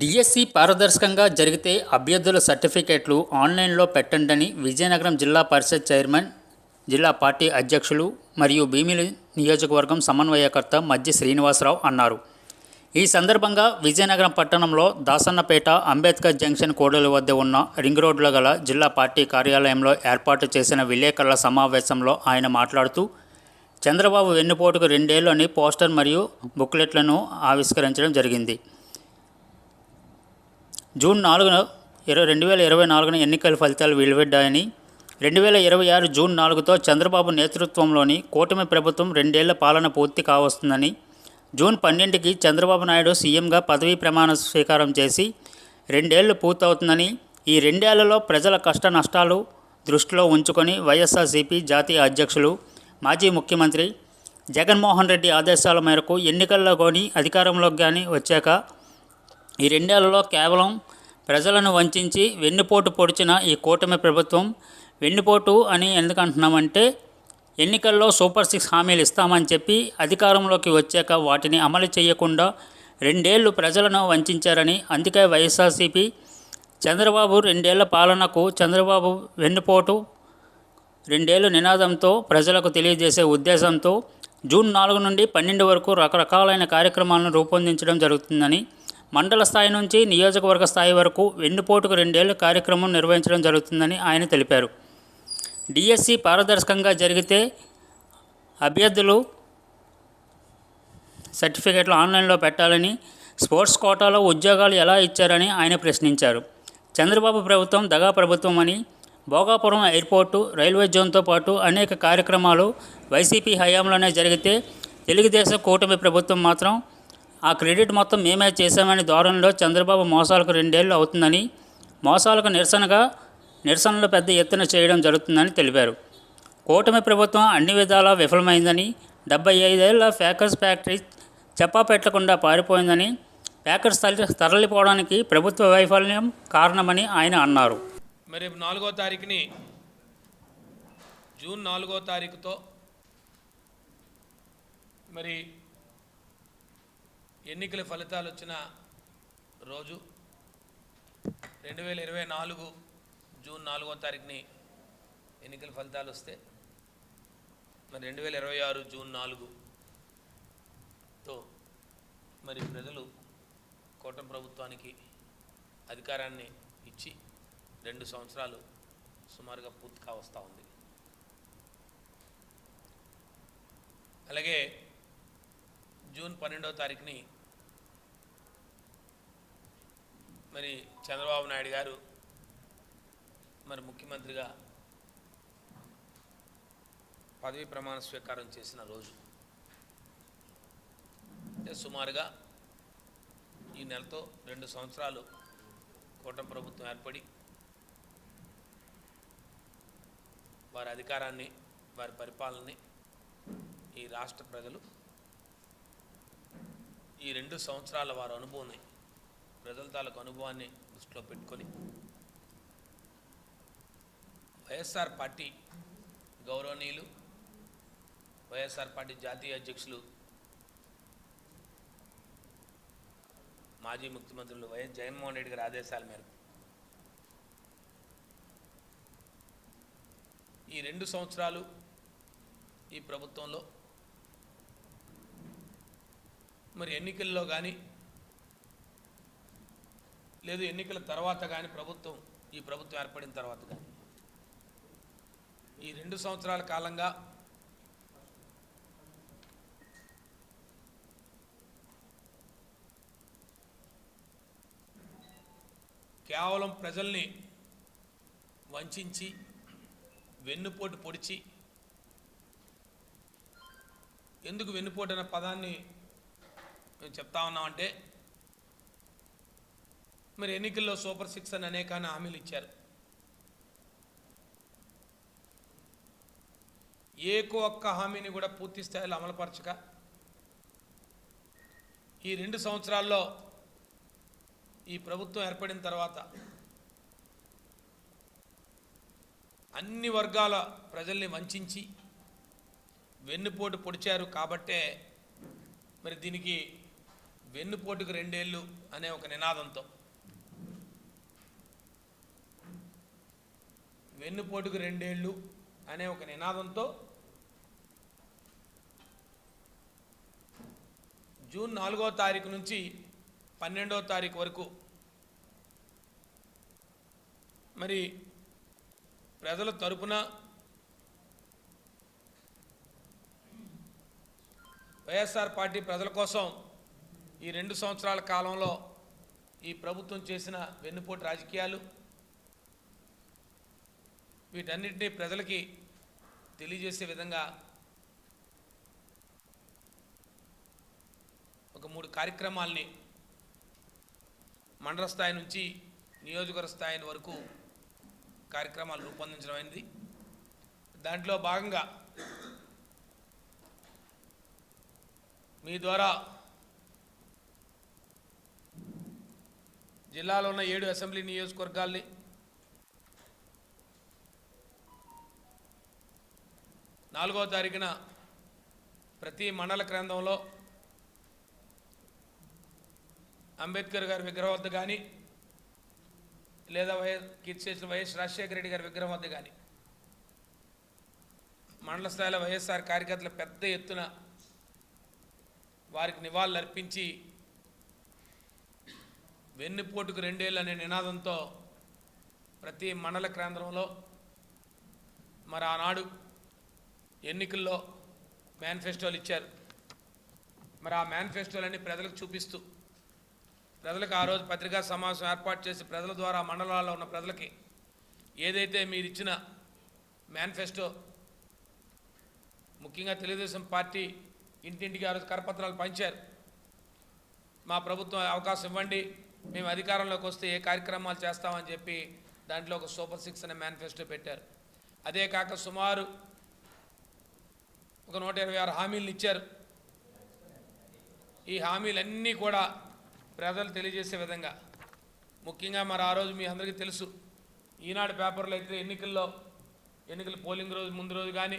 DSC పారదర్శకంగా జరిగితే అభ్యర్థుల సర్టిఫికేట్లు ఆన్లైన్లో పెట్టండని విజయనగరం జిల్లా పరిషత్ చైర్మన్, జిల్లా పార్టీ అధ్యక్షులు మరియు భీమిలి నియోజకవర్గం సమన్వయకర్త మజ్జి శ్రీనివాసరావు అన్నారు. ఈ సందర్భంగా విజయనగరం పట్టణంలో దాసన్నపేట, అంబేద్కర్ జంక్షన్ కూడలి వద్ద ఉన్న రింగ్ రోడ్లో గల జిల్లా పార్టీ కార్యాలయంలో ఏర్పాటు చేసిన విలేకరుల సమావేశంలో ఆయన మాట్లాడుతూ, చంద్రబాబు వెన్నుపోటుకు 2 ఏళ్లు అని పోస్టర్ మరియు బుక్లెట్లను ఆవిష్కరించడం జరిగింది. జూన్ 4, 2024 ఎన్నికల ఫలితాలు వెలువడ్డాయని, 2026 జూన్ 4తో చంద్రబాబు నేతృత్వంలోని కూటమి ప్రభుత్వం 2 ఏళ్ల పాలన పూర్తి కావస్తుందని, జూన్ 12కి చంద్రబాబు నాయుడు సీఎంగా పదవీ ప్రమాణ స్వీకారం చేసి 2 ఏళ్లు పూర్తవుతుందని, ఈ 2 ఏళ్లలో ప్రజల కష్ట నష్టాలు దృష్టిలో ఉంచుకొని వైఎస్ఆర్సీపీ జాతీయ అధ్యక్షులు, మాజీ ముఖ్యమంత్రి జగన్మోహన్ రెడ్డి ఆదేశాల మేరకు ఎన్నికల్లో కానీ అధికారంలోకి కానీ వచ్చాక ఈ 2 ఏళ్లలో కేవలం ప్రజలను వంచి వెన్నుపోటు పొడిచిన ఈ కూటమి ప్రభుత్వం, వెన్నుపోటు అని ఎందుకంటున్నామంటే ఎన్నికల్లో సూపర్ 6 హామీలు ఇస్తామని చెప్పి అధికారంలోకి వచ్చాక వాటిని అమలు చేయకుండా 2 ఏళ్లు ప్రజలను వంచారని, అందుకే వైఎస్ఆర్సీపీ చంద్రబాబు 2 ఏళ్ల పాలనకు చంద్రబాబు వెన్నుపోటు 2 ఏళ్లు నినాదంతో ప్రజలకు తెలియజేసే ఉద్దేశంతో జూన్ 4 నుండి 12 వరకు రకరకాలైన కార్యక్రమాలను రూపొందించడం జరుగుతుందని, మండల స్థాయి నుంచి నియోజకవర్గ స్థాయి వరకు వెన్నుపోటుకు 2 ఏళ్ల కార్యక్రమం నిర్వహించడం జరుగుతుందని ఆయన తెలిపారు. డిఎస్సి పారదర్శకంగా జరిగితే అభ్యర్థులు సర్టిఫికేట్లు ఆన్లైన్లో పెట్టాలని, స్పోర్ట్స్ కోటాలో ఉద్యోగాలు ఎలా ఇచ్చారని ఆయన ప్రశ్నించారు. చంద్రబాబు ప్రభుత్వం దగా ప్రభుత్వం అని, భోగాపురం ఎయిర్పోర్టు, రైల్వే జోన్తో పాటు అనేక కార్యక్రమాలు వైసీపీ హయాంలోనే జరిగితే తెలుగుదేశం కూటమి ప్రభుత్వం మాత్రం ఆ క్రెడిట్ మొత్తం మేమే చేశామని ధోరణిలో చంద్రబాబు మోసాలకు 2 ఏళ్లు అవుతుందని, మోసాలకు నిరసనలు పెద్ద ఎత్తున చేయడం జరుగుతుందని తెలిపారు. కూటమి ప్రభుత్వం అన్ని విధాలా విఫలమైందని, 75 ఏళ్ల ప్యాకర్స్ ఫ్యాక్టరీ చెప్పాపెట్టకుండా పారిపోయిందని, ప్యాకర్స్ తరలిపోవడానికి ప్రభుత్వ వైఫల్యం కారణమని ఆయన అన్నారు. మరి 4వ తారీఖుని జూన్ 4వ తారీఖుతో మరి ఎన్నికల ఫలితాలు వచ్చిన రోజు 2024 జూన్ 4వ తారీఖుని ఎన్నికల ఫలితాలు వస్తే మరి 2026 జూన్ 4తో మరి ప్రజలు కూటమి ప్రభుత్వానికి అధికారాన్ని ఇచ్చి 2 సంవత్సరాలు సుమారుగా పూర్తి కావస్తూ ఉంది. అలాగే జూన్ 12వ తారీఖుని మరి చంద్రబాబు నాయుడు గారు మరి ముఖ్యమంత్రిగా పదవీ ప్రమాణ స్వీకారం చేసిన రోజు. అంటే సుమారుగా ఈ నెలతో 2 సంవత్సరాలు కూటమి ప్రభుత్వం ఏర్పడి వారి అధికారాన్ని, వారి పరిపాలనని ఈ రాష్ట్ర ప్రజలు ఈ 2 సంవత్సరాల వారి అనుభవాన్ని, ప్రజల తాలూకు అనుభవాన్ని దృష్టిలో పెట్టుకొని వైఎస్ఆర్ పార్టీ గౌరవనీయులు, వైఎస్ఆర్ పార్టీ జాతీయ అధ్యక్షులు, మాజీ ముఖ్యమంత్రులు వైఎస్ జగన్మోహన్ రెడ్డి గారి ఆదేశాల మేరకు ఈ 2 సంవత్సరాలు ఈ ప్రభుత్వంలో మరి ఎన్నికల్లో కానీ లేదు ఎన్నికల తర్వాత కానీ ఈ ప్రభుత్వం ఏర్పడిన తర్వాత కానీ ఈ 2 సంవత్సరాల కాలంగా కేవలం ప్రజల్ని వంచి వెన్నుపోటు పొడిచి, ఎందుకు వెన్నుపోటు అనే పదాన్ని మేము చెప్తా ఉన్నామంటే మరి ఎన్నికల్లో సూపర్ 6 అని అనేక హామీలు ఇచ్చారు. ఒక్క హామీని కూడా పూర్తి స్థాయిలో అమలుపరచక ఈ 2 సంవత్సరాల్లో ఈ ప్రభుత్వం ఏర్పడిన తర్వాత అన్ని వర్గాల ప్రజల్ని వంచి వెన్నుపోటు పొడిచారు. కాబట్టే మరి దీనికి వెన్నుపోటుకు రెండేళ్ళు అనే ఒక నినాదంతో వెన్నుపోటుకు రెండేళ్ళు అనే ఒక నినాదంతో జూన్ 4వ తారీఖు నుంచి 12వ తారీఖు వరకు మరి ప్రజల తరపున వైఎస్ఆర్ పార్టీ ప్రజల కోసం ఈ 2 సంవత్సరాల కాలంలో ఈ ప్రభుత్వం చేసిన వెన్నుపోటు రాజకీయాలు వీటన్నిటినీ ప్రజలకి తెలియజేసే విధంగా ఒక 3 కార్యక్రమాల్ని మండల స్థాయి నుంచి నియోజకవర్గ స్థాయి వరకు కార్యక్రమాలు రూపొందించడం అయింది. దాంట్లో భాగంగా మీ ద్వారా జిల్లాలో ఉన్న 7 అసెంబ్లీ నియోజకవర్గాల్ని నాలుగవ తారీఖున ప్రతి మండల కేంద్రంలో అంబేద్కర్ గారి విగ్రహం వద్ద కానీ లేదా కీర్తిశేషులు వైఎస్ రాజశేఖర రెడ్డి గారి విగ్రహం వద్ద కానీ మండల స్థాయిలో వైఎస్ఆర్ కార్యకర్తలు పెద్ద ఎత్తున వారికి నివాళులు అర్పించి వెన్నుపోటుకు రెండేళ్ళు అనే నినాదంతో ప్రతి మండల కేంద్రంలో మరి ఆనాడు ఎన్నికల్లో మేనిఫెస్టోలు ఇచ్చారు. మరి ఆ మేనిఫెస్టోలన్నీ ప్రజలకు చూపిస్తూ ప్రజలకు ఆ రోజు పత్రికా సమావేశం ఏర్పాటు చేసి ప్రజల ద్వారా మండలాల్లో ఉన్న ప్రజలకి ఏదైతే మీరు ఇచ్చిన మేనిఫెస్టో, ముఖ్యంగా తెలుగుదేశం పార్టీ ఇంటింటికి ఆ రోజు కరపత్రాలు పంచారు. మా ప్రభుత్వం అవకాశం ఇవ్వండి, మేము అధికారంలోకి వస్తే ఏ కార్యక్రమాలు చేస్తామని చెప్పి దాంట్లో ఒక సూపర్ 6 అనే మేనిఫెస్టో పెట్టారు. అదే కాక సుమారు ఒక 126 హామీలను ఇచ్చారు. ఈ హామీలన్నీ కూడా ప్రజలు తెలియజేసే విధంగా ముఖ్యంగా మరి ఆ రోజు మీ అందరికీ తెలుసు, ఈనాడు పేపర్లో అయితే ఎన్నికల పోలింగ్ రోజు ముందు రోజు కానీ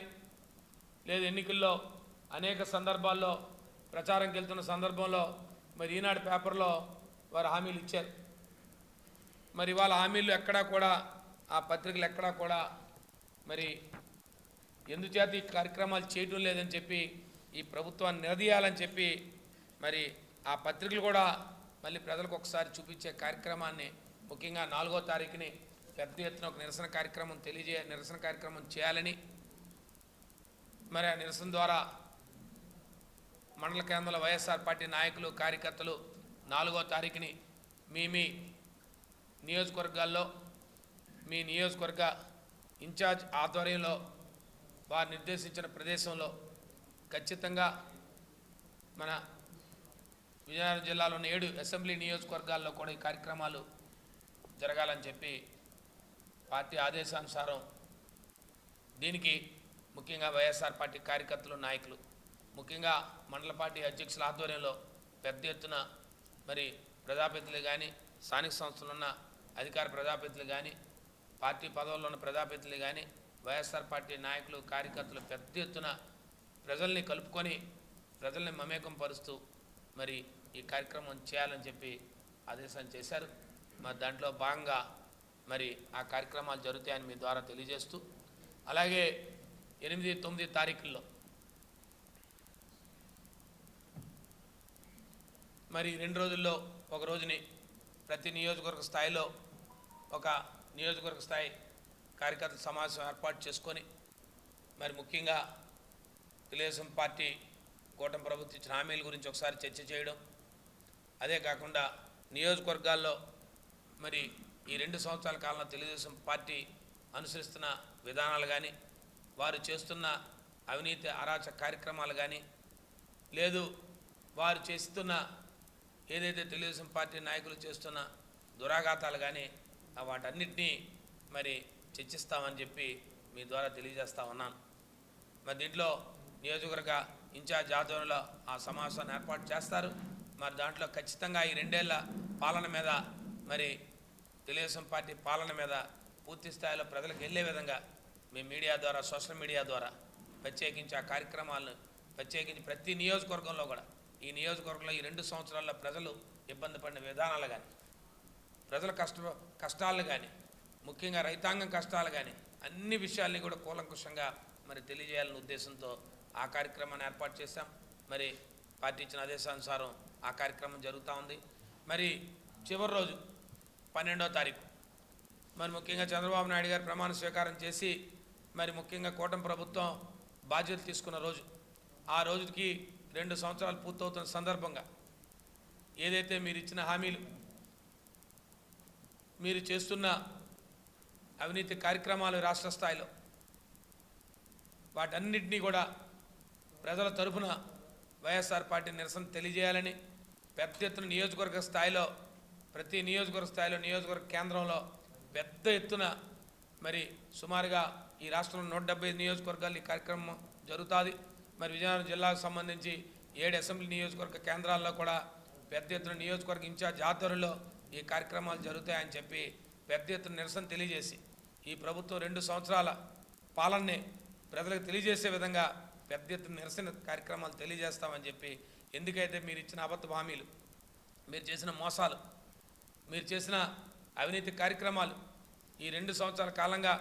లేదా ఎన్నికల్లో అనేక సందర్భాల్లో ప్రచారంకి వెళ్తున్న సందర్భంలో మరి ఈనాడు పేపర్లో వారు హామీలు ఇచ్చారు. మరి వాళ్ళ హామీలు ఎక్కడా కూడా ఆ పత్రికలు ఎక్కడా కూడా మరి ఎందుచేత ఈ కార్యక్రమాలు చేయడం లేదని చెప్పి ఈ ప్రభుత్వాన్ని నిలదీయాలని చెప్పి మరి ఆ పత్రికలు కూడా మళ్ళీ ప్రజలకు ఒకసారి చూపించే కార్యక్రమాన్ని ముఖ్యంగా 4వ తారీఖుని పెద్ద ఎత్తున ఒక నిరసన కార్యక్రమం చేయాలని మరి ఆ నిరసన ద్వారా మండల కేంద్రంలో వైఎస్ఆర్ పార్టీ నాయకులు కార్యకర్తలు 4వ తారీఖుని మీ నియోజకవర్గాల్లో మీ నియోజకవర్గ ఇన్ఛార్జ్ ఆధ్వర్యంలో వారు నిర్దేశించిన ప్రదేశంలో ఖచ్చితంగా మన విజయనగరం జిల్లాలో ఉన్న 7 అసెంబ్లీ నియోజకవర్గాల్లో కూడా ఈ కార్యక్రమాలు జరగాలని చెప్పి పార్టీ ఆదేశానుసారం దీనికి ముఖ్యంగా వైఎస్ఆర్ పార్టీ కార్యకర్తలు నాయకులు ముఖ్యంగా మండల పార్టీ అధ్యక్షుల ఆధ్వర్యంలో పెద్ద ఎత్తున మరి ప్రజాప్రతినిధులు కానీ స్థానిక సంస్థలు ఉన్న అధికార ప్రజాప్రతినిధులు కానీ పార్టీ పదవుల్లో ఉన్న ప్రజాప్రతినిధులు కానీ వైఎస్ఆర్ పార్టీ నాయకులు కార్యకర్తలు పెద్ద ఎత్తున ప్రజల్ని కలుపుకొని ప్రజల్ని మమేకం పరుస్తూ మరి ఈ కార్యక్రమం చేయాలని చెప్పి ఆదేశం చేశారు. మరి దాంట్లో భాగంగా మరి ఆ కార్యక్రమాలు జరుగుతాయని మీ ద్వారా తెలియజేస్తూ అలాగే 8, 9 తారీఖుల్లో మరి 2 రోజుల్లో ఒక రోజుని ప్రతి నియోజకవర్గ స్థాయిలో ఒక నియోజకవర్గ స్థాయి కార్యకర్తల సమావేశం ఏర్పాటు చేసుకొని మరి ముఖ్యంగా తెలుగుదేశం పార్టీ కూటమి ప్రభుత్వం ఇచ్చిన హామీల గురించి ఒకసారి చర్చ చేయడం, అదే కాకుండా నియోజకవర్గాల్లో మరి ఈ 2 సంవత్సరాల కాలంలో తెలుగుదేశం పార్టీ అనుసరిస్తున్న విధానాలు కానీ వారు చేస్తున్న అవినీతి అరాచక కార్యక్రమాలు కానీ లేదు వారు చేస్తున్న ఏదైతే తెలుగుదేశం పార్టీ నాయకులు చేస్తున్న దురాఘాతాలు కానీ వాటన్నిటినీ మరి చర్చిస్తామని చెప్పి మీ ద్వారా తెలియజేస్తా ఉన్నాను. మరి దీంట్లో నియోజకవర్గ ఇన్ఛార్జ్ ఆధ్వర్యంలో ఆ సమావేశాన్ని ఏర్పాటు చేస్తారు. మరి దాంట్లో ఖచ్చితంగా ఈ 2 ఏళ్ల పాలన మీద మరి తెలుగుదేశం పార్టీ పాలన మీద పూర్తి స్థాయిలో ప్రజలకు వెళ్ళే విధంగా మీ మీడియా ద్వారా సోషల్ మీడియా ద్వారా ప్రత్యేకించి ఆ కార్యక్రమాలను ప్రత్యేకించి ప్రతి నియోజకవర్గంలో కూడా ఈ నియోజకవర్గంలో ఈ 2 సంవత్సరాల్లో ప్రజలు ఇబ్బంది పడిన విధానాలు కానీ, ప్రజల కష్టాలు కానీ, ముఖ్యంగా రైతాంగం కష్టాలు కానీ, అన్ని విషయాల్ని కూడా కూలంకుషంగా మరి తెలియజేయాలనే ఉద్దేశంతో ఆ కార్యక్రమాన్ని ఏర్పాటు చేశాం. మరి పార్టీ ఇచ్చిన ఆదేశానుసారం ఆ కార్యక్రమం జరుగుతూ ఉంది. మరి చివరి రోజు 12వ తారీఖు మరి ముఖ్యంగా చంద్రబాబు నాయుడు గారు ప్రమాణ స్వీకారం చేసి మరి ముఖ్యంగా కూటమి ప్రభుత్వం బాధ్యతలు తీసుకున్న రోజు, ఆ రోజుకి 2 సంవత్సరాలు పూర్తవుతున్న సందర్భంగా ఏదైతే మీరు ఇచ్చిన హామీలు, మీరు చేస్తున్న అవినీతి కార్యక్రమాలు రాష్ట్ర స్థాయిలో వాటన్నిటినీ కూడా ప్రజల తరఫున వైఎస్ఆర్ పార్టీ నిరసన తెలియజేయాలని పెద్ద ఎత్తున నియోజకవర్గ స్థాయిలో, ప్రతి నియోజకవర్గ స్థాయిలో, నియోజకవర్గ కేంద్రంలో పెద్ద ఎత్తున మరి సుమారుగా ఈ రాష్ట్రంలో 175 నియోజకవర్గాలు ఈ కార్యక్రమం జరుగుతుంది. మరి విజయనగరం జిల్లాకు సంబంధించి 7 అసెంబ్లీ నియోజకవర్గ కేంద్రాల్లో కూడా పెద్ద ఎత్తున నియోజకవర్గ ఇన్ఛార్జ్ ఆధ్వర్యంలో ఈ కార్యక్రమాలు జరుగుతాయని చెప్పి పెద్ద ఎత్తున నిరసన తెలియజేసి ఈ ప్రభుత్వం 2 సంవత్సరాల పాలనని ప్రజలకు తెలియజేసే విధంగా పెద్ద ఎత్తున నిరసన కార్యక్రమాలు తెలియజేస్తామని చెప్పి, ఎందుకైతే మీరు ఇచ్చిన అబద్ధ హామీలు, మీరు చేసిన మోసాలు, మీరు చేసిన అవినీతి కార్యక్రమాలు, ఈ 2 సంవత్సరాల కాలంగా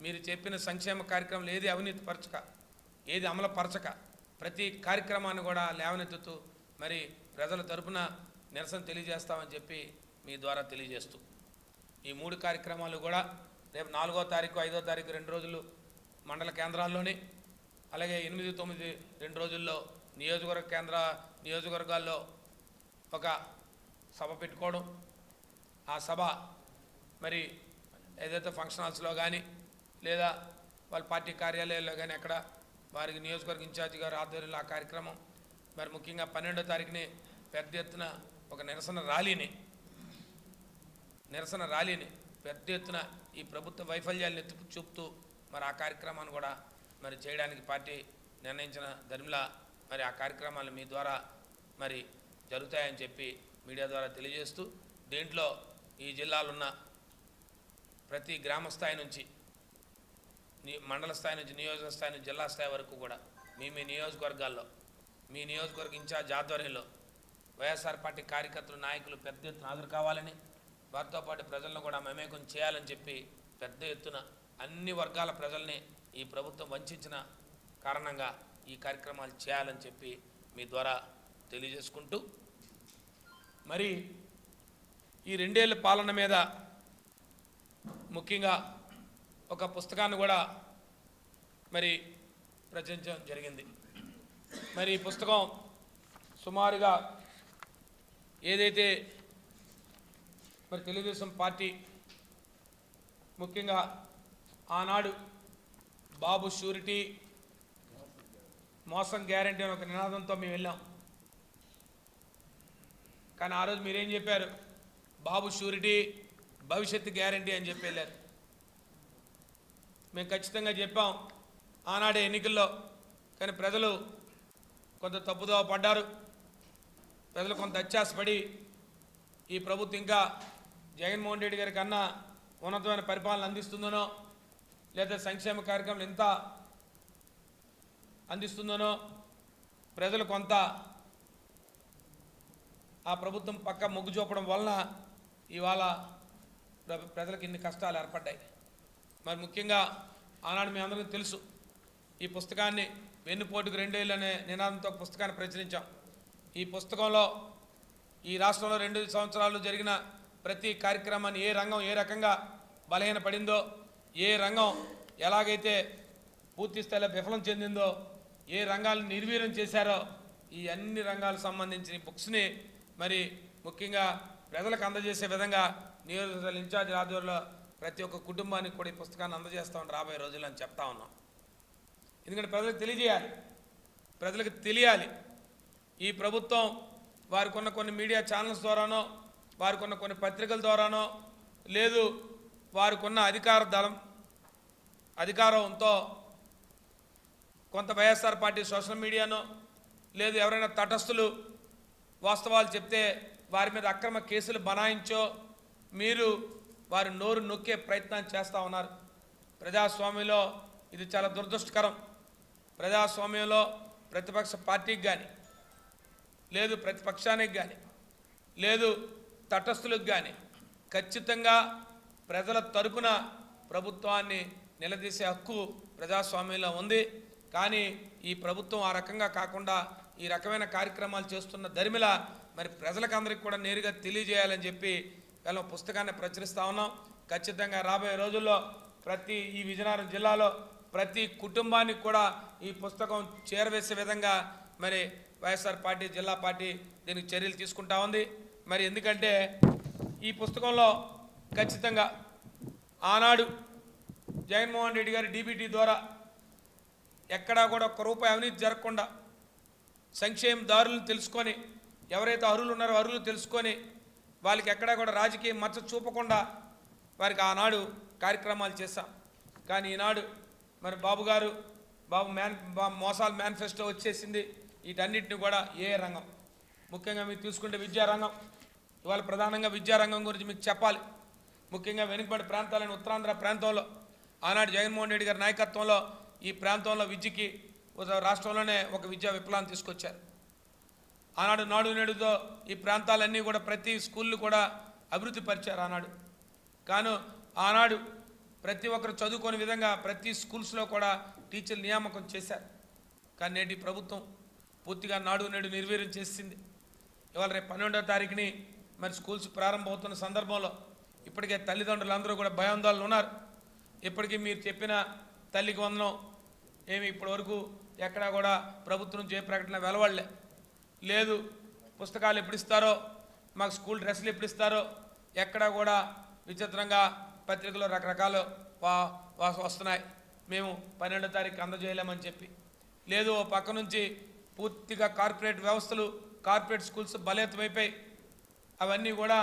మీరు చెప్పిన సంక్షేమ కార్యక్రమాలు ఏది అవినీతి పరచక, ఏది అమలుపరచక ప్రతి కార్యక్రమాన్ని కూడా లేవనెత్తుతూ మరి ప్రజల తరపున నిరసన తెలియజేస్తామని చెప్పి మీ ద్వారా తెలియజేస్తూ ఈ 3 కార్యక్రమాలు కూడా రేపు 4వ తారీఖు 5వ తారీఖు 2 రోజులు మండల కేంద్రాల్లోని, అలాగే 8, 9 2 రోజుల్లో నియోజకవర్గాల్లో ఒక సభ పెట్టుకోవడం. ఆ సభ మరి ఏదైతే ఫంక్షన్ హాల్స్లో కానీ లేదా వాళ్ళ పార్టీ కార్యాలయాల్లో కానీ అక్కడ వారికి నియోజకవర్గ ఇన్ఛార్జి గారు ఆధ్వర్యంలో ఆ కార్యక్రమం. మరి ముఖ్యంగా 12వ తారీఖుని పెద్ద ఎత్తున ఒక నిరసన ర్యాలీని పెద్ద ఎత్తున ఈ ప్రభుత్వ వైఫల్యాలను ఎత్తి చూపుతూ మరి ఆ కార్యక్రమాన్ని కూడా మరి చేయడానికి పార్టీ నిర్ణయించిన ధర్మిలా మరి ఆ కార్యక్రమాలు మీ ద్వారా మరి జరుగుతాయని చెప్పి మీడియా ద్వారా తెలియజేస్తూ, దీంట్లో ఈ జిల్లాలున్న ప్రతి గ్రామ స్థాయి నుంచి మండల స్థాయి నుంచి నియోజక స్థాయి నుంచి జిల్లా స్థాయి వరకు కూడా మీ నియోజకవర్గాల్లో మీ నియోజకవర్గ ఇన్ఛార్జ్ ఆధ్వర్యంలో వైఎస్ఆర్ పార్టీ కార్యకర్తలు, నాయకులు పెద్ద ఎత్తున హాజరు కావాలని, వారితో పాటు ప్రజలను కూడా మమేకం చేయాలని చెప్పి పెద్ద ఎత్తున అన్ని వర్గాల ప్రజల్ని ఈ ప్రభుత్వం వంచిన కారణంగా ఈ కార్యక్రమాలు చేయాలని చెప్పి మీ ద్వారా తెలియజేసుకుంటూ, మరి ఈ 2 ఏళ్ల పాలన మీద ముఖ్యంగా ఒక పుస్తకాన్ని కూడా మరి రచించడం జరిగింది. మరి ఈ పుస్తకం సుమారుగా ఏదైతే మరి తెలుగుదేశం పార్టీ ముఖ్యంగా ఆనాడు బాబు షూరిటీ మోసం గ్యారంటీ అని ఒక నినాదంతో మేము వెళ్ళాం. కానీ ఆ రోజు మీరేం చెప్పారు? బాబు షూరిటీ భవిష్యత్తు గ్యారంటీ అని చెప్పి వెళ్ళారు. మేము ఖచ్చితంగా చెప్పాం ఆనాడే ఎన్నికల్లో. కానీ ప్రజలు కొంత తప్పుదోవ పడ్డారు. ప్రజలు కొంత అత్యాసపడి ఈ ప్రభుత్వం ఇంకా జగన్మోహన్ రెడ్డి గారి కన్నా ఉన్నతమైన పరిపాలన అందిస్తుందనో, లేదా సంక్షేమ కార్యక్రమాలు ఎంత అందిస్తుందనో ప్రజలు కొంత ఆ ప్రభుత్వం పక్క మొగ్గు చూపడం వలన ఇవాళ ప్రజలకు ఇన్ని కష్టాలు ఏర్పడ్డాయి. మరి ముఖ్యంగా ఆనాడు మీ అందరికీ తెలుసు, ఈ పుస్తకాన్ని వెన్నుపోటుకు 2 ఏళ్ళు అనే నినాదంతో ఒక పుస్తకాన్ని ప్రచురించాం. ఈ పుస్తకంలో ఈ రాష్ట్రంలో 2 సంవత్సరాలు జరిగిన ప్రతి కార్యక్రమాన్ని, ఏ రంగం ఏ రకంగా బలహీనపడిందో, ఏ రంగం ఎలాగైతే పూర్తి స్థాయిలో విఫలం చెందిందో, ఏ రంగాలను నిర్వీర్యం చేశారో, ఈ అన్ని రంగాలకు సంబంధించిన బుక్స్ని మరి ముఖ్యంగా ప్రజలకు అందజేసే విధంగా నియోజకవర్గ ఇన్ఛార్జ్ ఆధ్వర్యంలో ప్రతి ఒక్క కుటుంబానికి కూడా ఈ పుస్తకాన్ని అందజేస్తామని రాబోయే రోజుల్లో అని చెప్తా ఉన్నాం. ఎందుకంటే ప్రజలకు తెలియజేయాలి, ప్రజలకు తెలియాలి. ఈ ప్రభుత్వం వారికి ఉన్న కొన్ని మీడియా ఛానల్స్ ద్వారానో, వారికి ఉన్న కొన్ని పత్రికల ద్వారానో, లేదు వారికి ఉన్న అధికారంతో కొంత వైఎస్ఆర్ పార్టీ సోషల్ మీడియానో, లేదు ఎవరైనా తటస్థులు వాస్తవాలు చెప్తే వారి మీద అక్రమ కేసులు బనాయించో మీరు వారి నోరు నొక్కే ప్రయత్నం చేస్తూ ఉన్నారు. ప్రజాస్వామ్యంలో ఇది చాలా దురదృష్టకరం. ప్రజాస్వామ్యంలో ప్రతిపక్ష పార్టీకి కానీ లేదు ప్రతిపక్షానికి కానీ, లేదు తటస్థులకు కానీ ఖచ్చితంగా ప్రజల తరపున ప్రభుత్వాన్ని నిలదీసే హక్కు ప్రజాస్వామ్యంలో ఉంది. కానీ ఈ ప్రభుత్వం ఆ రకంగా కాకుండా ఈ రకమైన కార్యక్రమాలు చేస్తున్న దరిమిల మరి ప్రజలకందరికీ కూడా నేరుగా తెలియజేయాలని చెప్పి వీళ్ళ పుస్తకాన్ని ప్రచురిస్తూ ఉన్నాం. ఖచ్చితంగా రాబోయే రోజుల్లో ఈ విజయనగరం జిల్లాలో ప్రతి కుటుంబానికి కూడా ఈ పుస్తకం చేరవేసే విధంగా మరి వైఎస్ఆర్ పార్టీ జిల్లా పార్టీ దీనికి చర్యలు తీసుకుంటా ఉంది. మరి ఎందుకంటే ఈ పుస్తకంలో ఖచ్చితంగా ఆనాడు జగన్మోహన్ రెడ్డి గారి డీబీటీ ద్వారా ఎక్కడా కూడా ఒక్క రూపాయి అవినీతి జరగకుండా సంక్షేమదారులను తెలుసుకొని, ఎవరైతే అర్హులు ఉన్నారో అర్హులు తెలుసుకొని వాళ్ళకి ఎక్కడా కూడా రాజకీయ మచ్చ చూపకుండా వారికి ఆనాడు కార్యక్రమాలు చేశాం. కానీ ఈనాడు మరి బాబు మోసాల మేనిఫెస్టో వచ్చేసింది. వీటన్నిటిని కూడా ఏ రంగం, ముఖ్యంగా మీరు తీసుకుంటే విద్యారంగం, ఇవాళ ప్రధానంగా విద్యారంగం గురించి మీకు చెప్పాలి. ముఖ్యంగా వెనుకబడి ప్రాంతాలైన ఉత్తరాంధ్ర ప్రాంతంలో ఆనాడు జగన్మోహన్ రెడ్డి గారి నాయకత్వంలో ఈ ప్రాంతంలో విద్యకి రాష్ట్రంలోనే ఒక విద్యా విప్లవాన్ని తీసుకొచ్చారు. ఆనాడు నాడు నేడుతో ఈ ప్రాంతాలన్నీ కూడా ప్రతి స్కూళ్ళు కూడా అభివృద్ధి పరిచారు ఆనాడు. కానీ ఆనాడు ప్రతి ఒక్కరు చదువుకునే విధంగా ప్రతి స్కూల్స్లో కూడా టీచర్లు నియామకం చేశారు. కానీ నేటి ప్రభుత్వం పూర్తిగా నాడు నేడు నిర్వీర్యం చేసింది. ఇవాళ రేపు 12వ తారీఖుని మరి స్కూల్స్ ప్రారంభమవుతున్న సందర్భంలో ఇప్పటికే తల్లిదండ్రులు అందరూ కూడా భయాందోళనలు ఉన్నారు. ఇప్పటికీ మీరు చెప్పిన తల్లికి వందనం ఏమి ఇప్పటివరకు ఎక్కడా కూడా ప్రభుత్వం నుంచి ఏ ప్రకటన వెలవడలే. లేదు పుస్తకాలు ఎప్పుడు ఇస్తారో, మాకు స్కూల్ డ్రెస్సులు ఎప్పుడు ఇస్తారో, ఎక్కడా కూడా విచిత్రంగా పత్రికలో రకరకాలు వస్తున్నాయి, మేము 12వ తారీఖు అందజేయలేమని చెప్పి. లేదు ఓ పక్క నుంచి పూర్తిగా కార్పొరేట్ వ్యవస్థలు, కార్పొరేట్ స్కూల్స్ బలేతమైపోయి అవన్నీ కూడా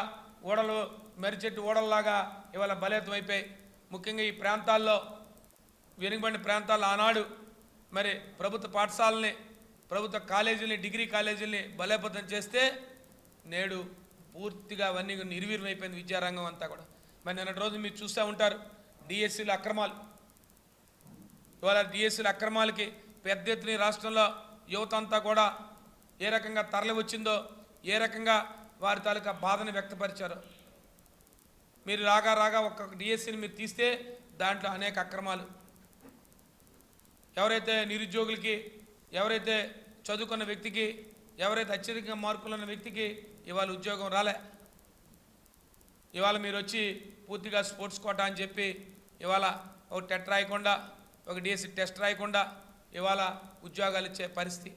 ఓడలు మెరిచెట్టు ఓడల్లాగా ఇవాళ బలేతమైపోయి. ముఖ్యంగా ఈ ప్రాంతాల్లో వెనుకబడిన ప్రాంతాల్లో ఆనాడు మరి ప్రభుత్వ పాఠశాలని, ప్రభుత్వ కాలేజీలని, డిగ్రీ కాలేజీలని బలోపేతం చేస్తే నేడు పూర్తిగా అవన్నీ నిర్వీర్యమైపోయింది విద్యారంగం అంతా కూడా. మరి నిన్నటి రోజు మీరు చూస్తూ ఉంటారు డిఎస్సీల అక్రమాలు. ఇవాళ డిఎస్సీల అక్రమాలకి పెద్ద ఎత్తున రాష్ట్రంలో యువత అంతా కూడా ఏ రకంగా తరలి వచ్చిందో, ఏ రకంగా వారి తాలూకా బాధను వ్యక్తపరిచారో. మీరు రాగా ఒక్క డిఎస్సీని మీరు తీస్తే దాంట్లో అనేక అక్రమాలు. ఎవరైతే నిరుద్యోగులకి, ఎవరైతే చదువుకున్న వ్యక్తికి, ఎవరైతే అత్యధికంగా మార్కులు ఉన్న వ్యక్తికి ఇవాళ ఉద్యోగం రాలే. ఇవాళ మీరు వచ్చి పూర్తిగా స్పోర్ట్స్ కోటా అని చెప్పి ఇవాళ ఒక టెట్ రాయకుండా, ఒక డిఎస్సీ టెస్ట్ రాయకుండా ఇవాళ ఉద్యోగాలు ఇచ్చే పరిస్థితి.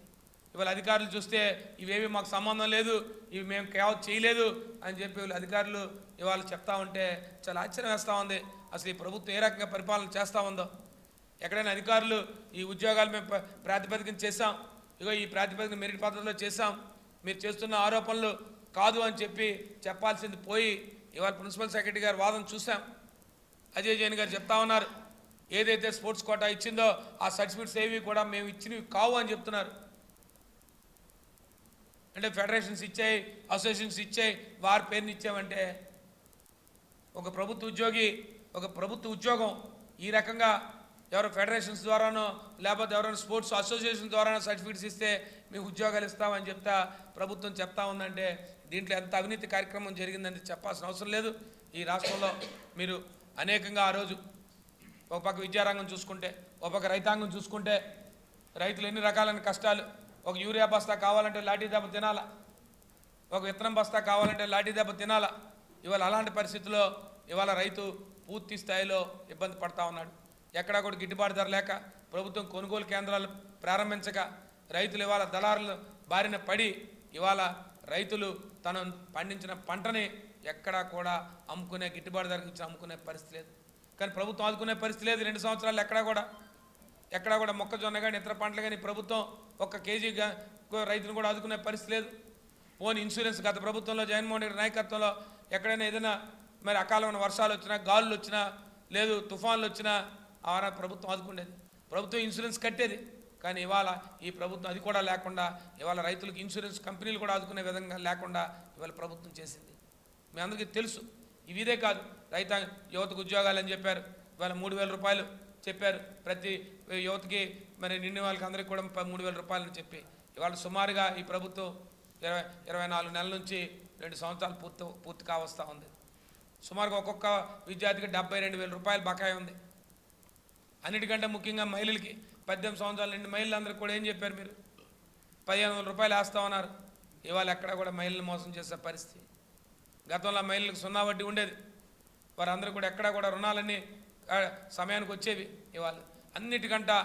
ఇవాళ అధికారులు చూస్తే ఇవేవి మాకు సంబంధం లేదు, ఇవి మేము చేయలేదు అని చెప్పి వీళ్ళు అధికారులు ఇవాళ చెప్తా ఉంటే చాలా ఆశ్చర్యం వేస్తూ ఉంది. అసలు ఈ ప్రభుత్వం ఏ రకంగా పరిపాలన చేస్తూ ఉందో. ఎక్కడైనా అధికారులు ఈ ఉద్యోగాలు మేము ప్రాతిపదికన చేశాం, ఇగో ఈ ప్రాతిపదికన మెరిట్ పద్ధతిలో చేశాం, మీరు చేస్తున్న ఆరోపణలు కాదు అని చెప్పి చెప్పాల్సింది పోయి ఇవాళ ప్రిన్సిపల్ సెక్రటరీ గారు వాదన చూసాం. అజయ్ జైన్ గారు చెప్తా ఉన్నారు, ఏదైతే స్పోర్ట్స్ కోటా ఇచ్చిందో ఆ సర్టిఫికెట్స్ ఏవి కూడా మేము ఇచ్చినవి కావు అని చెప్తున్నారు. అంటే ఫెడరేషన్స్ ఇచ్చాయి, అసోసియేషన్స్ ఇచ్చాయి, వారి పేరుని ఇచ్చామంటే ఒక ప్రభుత్వ ఉద్యోగి, ఒక ప్రభుత్వ ఉద్యోగం ఈ రకంగా ఎవరో ఫెడరేషన్స్ ద్వారానో లేకపోతే ఎవరైనా స్పోర్ట్స్ అసోసియేషన్ ద్వారానో సర్టిఫికెట్స్ ఇస్తే మీకు ఉద్యోగాలు ఇస్తామని ప్రభుత్వం చెప్తా ఉందంటే దీంట్లో ఎంత అవినీతి కార్యక్రమం జరిగిందని చెప్పాల్సిన అవసరం లేదు. ఈ రాష్ట్రంలో మీరు అనేకంగా ఆ రోజు ఒక పక్క విద్యారంగం చూసుకుంటే, ఒక పక్క రైతాంగం చూసుకుంటే రైతులు ఎన్ని రకాలైన కష్టాలు. ఒక యూరియా బస్తా కావాలంటే లాఠీ దెబ్బ తినాలా, ఒక విత్తనం బస్తా కావాలంటే లాఠీ దెబ్బ తినాలా. ఇవాళ అలాంటి పరిస్థితుల్లో ఇవాళ రైతు పూర్తి స్థాయిలో ఇబ్బంది పడతా ఉన్నాడు. ఎక్కడా కూడా గిట్టుబాటు ధర లేక, ప్రభుత్వం కొనుగోలు కేంద్రాలు ప్రారంభించక, రైతులు ఇవాళ దళారుల బారిన పడి ఇవాళ రైతులు తను పండించిన పంటని ఎక్కడా కూడా అమ్ముకునే గిట్టుబాటు ధరకు ఇచ్చి అమ్ముకునే పరిస్థితి లేదు. కానీ ప్రభుత్వం ఆదుకునే పరిస్థితి లేదు. 2 సంవత్సరాలు ఎక్కడా కూడా మొక్కజొన్న కానీ ఇతర పంటలు కానీ ప్రభుత్వం ఒక్క కేజీగా రైతును కూడా ఆదుకునే పరిస్థితి లేదు. పోనీ ఇన్సూరెన్స్ గత ప్రభుత్వంలో జగన్మోహన్ రెడ్డి నాయకత్వంలో ఎక్కడైనా ఏదైనా మరి అకాలమైన వర్షాలు వచ్చినా, గాలులు వచ్చినా, లేదు తుఫాన్లు వచ్చినా ఆ ప్రభుత్వం ఆదుకునేది, ప్రభుత్వం ఇన్సూరెన్స్ కట్టేది. కానీ ఇవాళ ఈ ప్రభుత్వం అది కూడా లేకుండా ఇవాళ రైతులకు ఇన్సూరెన్స్ కంపెనీలు కూడా ఆదుకునే విధంగా లేకుండా ఇవాళ ప్రభుత్వం చేసింది. మీ అందరికీ తెలుసు. ఇదే కాదు, యువతకు ఉద్యోగాలు అని చెప్పారు, ఇవాళ 3,000 రూపాయలు చెప్పారు ప్రతి యువతకి, మరి నిండిన వాళ్ళకి అందరికీ కూడా 3,000 రూపాయలని చెప్పి ఇవాళ సుమారుగా ఈ ప్రభుత్వం 24 నెలల నుంచి 2 సంవత్సరాలు పూర్తి కావస్తూ ఉంది. సుమారుగా ఒక్కొక్క విద్యార్థికి 72,000 రూపాయలు బకాయి ఉంది. అన్నిటికంటే ముఖ్యంగా మహిళలకి 18 సంవత్సరాల నిండి మహిళలందరికీ కూడా ఏం చెప్పారు మీరు? 15,000 రూపాయలు వేస్తూ ఉన్నారు. ఇవాళ ఎక్కడ కూడా మహిళలు మోసం చేసే పరిస్థితి. గతంలో మహిళలకు 0 వడ్డీ ఉండేది. వారందరూ కూడా ఎక్కడ కూడా రుణాలన్నీ సమయానికి వచ్చేవి. ఇవాళ అన్నిటికంటే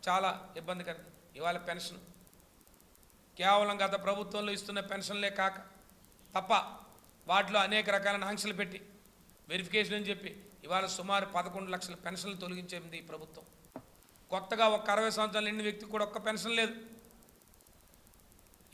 చాలా ఇబ్బందికరం. ఇవాళ పెన్షన్ కేవలం గత ప్రభుత్వంలో ఇస్తున్న పెన్షన్లే కాక తప్ప వాటిలో అనేక రకాలైన ఆంక్షలు పెట్టి వెరిఫికేషన్ అని చెప్పి ఇవాళ సుమారు 11 లక్షల పెన్షన్లు తొలగించేది ఈ ప్రభుత్వం. కొత్తగా ఒక 60 సంవత్సరాలు నిండిన వ్యక్తికి కూడా ఒక్క పెన్షన్ లేదు.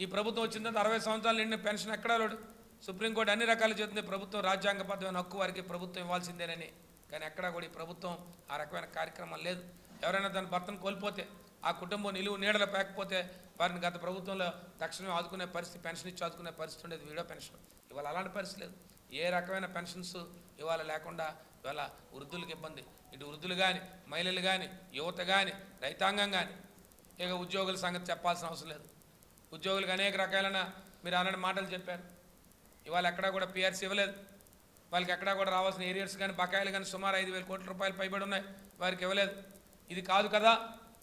ఈ ప్రభుత్వం వచ్చిందంటే 60 సంవత్సరాలు నిండిన పెన్షన్ ఎక్కడా లేడు. సుప్రీంకోర్టు అన్ని రకాలు చెప్తుంది ప్రభుత్వం రాజ్యాంగబద్ధమైన హక్కు వారికి ప్రభుత్వం ఇవ్వాల్సిందేనని. కానీ ఎక్కడా కూడా ఈ ప్రభుత్వం ఆ రకమైన కార్యక్రమం లేదు. ఎవరైనా తన భర్తను కోల్పోతే ఆ కుటుంబం నిలువు నీడలు పేకపోతే వారిని గత ప్రభుత్వంలో తక్షణమే ఆదుకునే పరిస్థితి, పెన్షన్ ఇచ్చి ఆదుకునే పరిస్థితి ఉండేది, వీడియో పెన్షన్. ఇవాళ అలాంటి పరిస్థితి లేదు. ఏ రకమైన పెన్షన్స్ ఇవాళ లేకుండా ఇవాళ వృద్ధులకు ఇబ్బంది. ఇటు వృద్ధులు కానీ, మహిళలు కానీ, యువత కానీ, రైతాంగం కానీ. ఇక ఉద్యోగుల సంగతి చెప్పాల్సిన అవసరం లేదు. ఉద్యోగులకు అనేక రకాలైన మీరు అన్నటి మాటలు చెప్పారు. ఇవాళ ఎక్కడా కూడా పిఆర్సీ ఇవ్వలేదు. వాళ్ళకి ఎక్కడా కూడా రావాల్సిన ఏరియర్స్ కానీ బకాయిలు కానీ సుమారు 5,000 కోట్ల రూపాయలు పైబడి ఉన్నాయి, వారికి ఇవ్వలేదు. ఇది కాదు కదా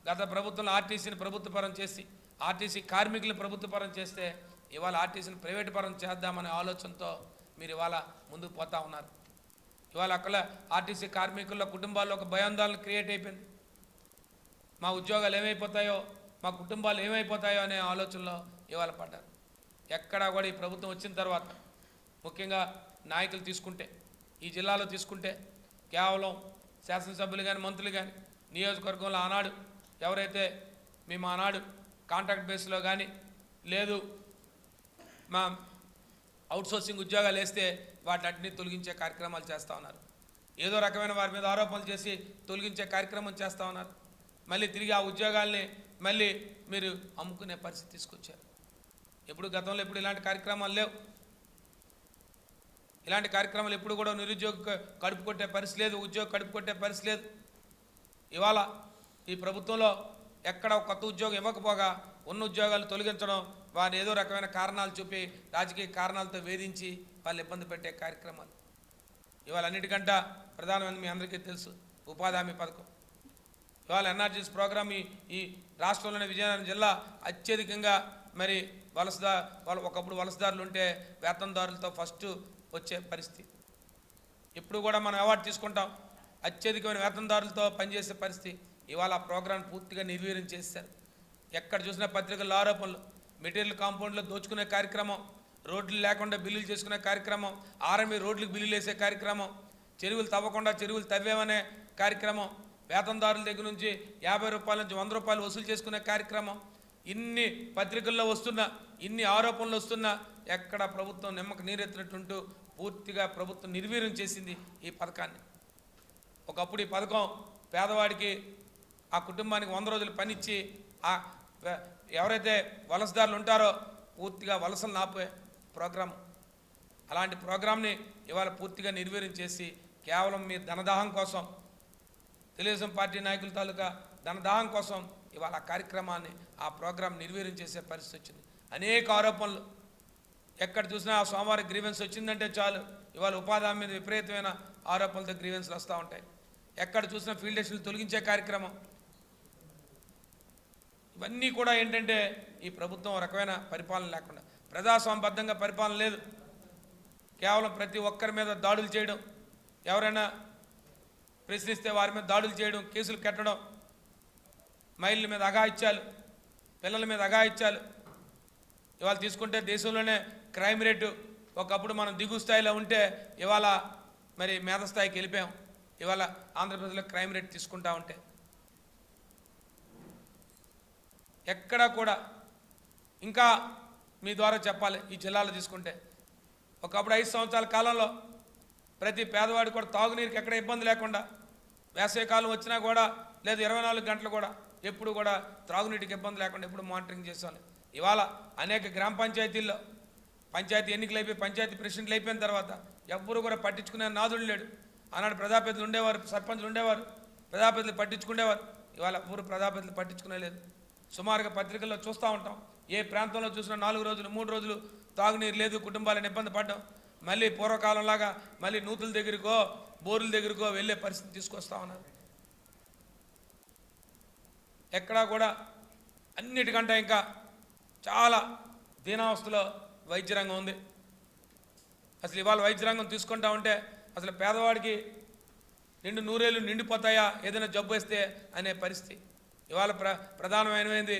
గత ప్రభుత్వంలో ఆర్టీసీని ప్రభుత్వ పరం చేసి ఆర్టీసీ కార్మికులను ప్రభుత్వ పరం చేస్తే ఇవాళ ఆర్టీసీని ప్రైవేటు పరం చేద్దామనే ఆలోచనతో మీరు ఇవాళ ముందుకు పోతా ఉన్నారు. ఇవాళ అక్కడ ఆర్టీసీ కార్మికుల కుటుంబాల్లో ఒక భయాందోళన క్రియేట్ అయిపోయింది. మా ఉద్యోగాలు ఏమైపోతాయో, మా కుటుంబాలు ఏమైపోతాయో అనే ఆలోచనలో ఇవాళ పడ్డారు. ఎక్కడా కూడా ఈ ప్రభుత్వం వచ్చిన తర్వాత ముఖ్యంగా నాయకులు తీసుకుంటే, ఈ జిల్లాలో తీసుకుంటే కేవలం శాసనసభ్యులు కానీ, మంత్రులు కానీ, నియోజకవర్గంలో ఆనాడు ఎవరైతే మేము ఆనాడు కాంట్రాక్ట్ బేస్లో కానీ లేదు మా అవుట్సోర్సింగ్ ఉద్యోగాలు వేస్తే వాటిని తొలగించే కార్యక్రమాలు చేస్తూ ఉన్నారు. ఏదో రకమైన వారి మీద ఆరోపణలు చేసి తొలగించే కార్యక్రమం చేస్తూ ఉన్నారు. మళ్ళీ తిరిగి ఆ ఉద్యోగాల్ని మళ్ళీ మీరు అమ్ముకునే పరిస్థితి తీసుకొచ్చారు. ఎప్పుడు గతంలో ఎప్పుడు ఇలాంటి కార్యక్రమాలు లేవు. ఇలాంటి కార్యక్రమాలు ఎప్పుడు కూడా నిరుద్యోగ కడుపు కొట్టే పరిస్థితి లేదు, ఉద్యోగ కడుపు కొట్టే పరిస్థితి లేదు. ఇవాళ ఈ ప్రభుత్వంలో ఎక్కడ కొత్త ఉద్యోగం ఇవ్వకపోగా ఉన్న ఉద్యోగాలు తొలగించడం, వారు ఏదో రకమైన కారణాలు చూపి రాజకీయ కారణాలతో వేధించి వాళ్ళు ఇబ్బంది పెట్టే కార్యక్రమాలు. ఇవాళ అన్నిటికంటే ప్రధానమైన మీ అందరికీ తెలుసు ఉపాధి హామీ పథకం. ఇవాళ ఎన్ఆర్జీఎస్ ప్రోగ్రామ్ ఈ రాష్ట్రంలోని విజయనగరం జిల్లా అత్యధికంగా మరి వాళ్ళు ఒకప్పుడు వలసదారులు ఉంటే వేతనదారులతో ఫస్ట్ వచ్చే పరిస్థితి. ఇప్పుడు కూడా మనం అవార్డు తీసుకుంటాం, అత్యధికమైన వేతనదారులతో పనిచేసే పరిస్థితి. ఇవాళ ఆ ప్రోగ్రాం పూర్తిగా నిర్వీర్యం చేశారు. ఎక్కడ చూసినా పత్రికల్లో ఆరోపణలు, మెటీరియల్ కాంపౌండ్లో దోచుకునే కార్యక్రమం, రోడ్లు లేకుండా బిల్లులు చేసుకునే కార్యక్రమం, ఆర్ఎంఈ రోడ్లకు బిల్లులు వేసే కార్యక్రమం, చెరువులు తవ్వకుండా చెరువులు తవ్వేమనే కార్యక్రమం, వేతనదారుల దగ్గర నుంచి 50 రూపాయల నుంచి 100 రూపాయలు వసూలు చేసుకునే కార్యక్రమం. ఇన్ని పత్రికల్లో వస్తున్నా, ఇన్ని ఆరోపణలు వస్తున్నా ఎక్కడ ప్రభుత్వం నిమ్మకు నీరెత్తినట్టుంటూ పూర్తిగా ప్రభుత్వం నిర్వీర్యం చేసింది ఈ పథకాన్ని. ఒకప్పుడు ఈ పథకం పేదవాడికి ఆ కుటుంబానికి 100 రోజులు పనిచ్చి ఎవరైతే వలసదారులు ఉంటారో పూర్తిగా వలసలు ఆపే ప్రోగ్రాం. అలాంటి ప్రోగ్రాంని ఇవాళ పూర్తిగా నిర్వీర్యం చేసి కేవలం మీ ధనదాహం కోసం, తెలుగుదేశం పార్టీ నాయకుల తాలూకా ధనదాహం కోసం ఇవాళ ఆ కార్యక్రమాన్ని, ఆ ప్రోగ్రాం నిర్వీర్యం చేసే పరిస్థితి వచ్చింది. అనేక ఆరోపణలు, ఎక్కడ చూసినా ఆ సోమవారం గ్రీవెన్స్ వచ్చిందంటే చాలు ఇవాళ ఉపాధి హామీ మీద విపరీతమైన ఆరోపణలతో గ్రీవెన్స్లు వస్తూ ఉంటాయి. ఎక్కడ చూసినా ఫీల్డ్ డెస్క్లు తొలగించే కార్యక్రమం. ఇవన్నీ కూడా ఏంటంటే ఈ ప్రభుత్వం రకమైన పరిపాలన లేకుండా, ప్రజాస్వామ్యబద్ధంగా పరిపాలన లేదు. కేవలం ప్రతి ఒక్కరి మీద దాడులు చేయడం, ఎవరైనా ప్రశ్నిస్తే వారి మీద దాడులు చేయడం, కేసులు కట్టడం, మహిళల మీద అఘాయిత్యాలు, పిల్లల మీద అఘాయిత్యాలు. ఇవాళ తీసుకుంటే దేశంలోనే క్రైమ్ రేటు ఒకప్పుడు మనం దిగు స్థాయిలో ఉంటే ఇవాళ మరి మేధస్థాయికి వెళ్ళిపోయాం. ఇవాళ ఆంధ్రప్రదేశ్లో క్రైమ్ రేట్ తీసుకుంటా ఉంటే ఎక్కడా కూడా ఇంకా మీ ద్వారా చెప్పాలి. ఈ జిల్లాలో తీసుకుంటే ఒకప్పుడు 5 సంవత్సరాల కాలంలో ప్రతి పేదవాడికి కూడా తాగునీరుకి ఎక్కడ ఇబ్బంది లేకుండా, వేసవికాలం వచ్చినా కూడా లేదు 24 గంటలు కూడా ఎప్పుడు కూడా త్రాగునీటికి ఇబ్బంది లేకుండా ఎప్పుడు మానిటరింగ్ చేసేవాళ్ళు. ఇవాళ అనేక గ్రామ పంచాయతీల్లో పంచాయతీ ఎన్నికలు అయిపోయి పంచాయతీ ప్రెసిడెంట్లు అయిపోయిన తర్వాత ఎవ్వరూ కూడా పట్టించుకునే నాదుడు లేడు. ఆనాడు ప్రజాప్రతినిధులు ఉండేవారు, సర్పంచులు ఉండేవారు, ప్రజాప్రతినిధులు పట్టించుకునేవారు. ఇవాళ ఎవ్వరు ప్రజాప్రతినిధులు పట్టించుకునే లేదు. సుమారుగా పత్రికల్లో చూస్తూ ఉంటాం. ఏ ప్రాంతంలో చూసినా 4 రోజులు 3 రోజులు తాగునీరు లేదు, కుటుంబాలను ఇబ్బంది పడ్డాం. మళ్ళీ పూర్వకాలంలాగా మళ్ళీ నూతుల దగ్గరికో బోరుల దగ్గరికో వెళ్ళే పరిస్థితి తీసుకొస్తా ఉన్నారు. ఎక్కడా కూడా అన్నిటికంటే ఇంకా చాలా దీనావస్థలో వైద్య రంగం ఉంది. అసలు ఇవాళ వైద్య రంగం తీసుకుంటా ఉంటే అసలు పేదవాడికి నిండు నూరేళ్ళు నిండిపోతాయా ఏదైనా జబ్బు వేస్తే అనే పరిస్థితి. ఇవాళ ప్రధానమైనది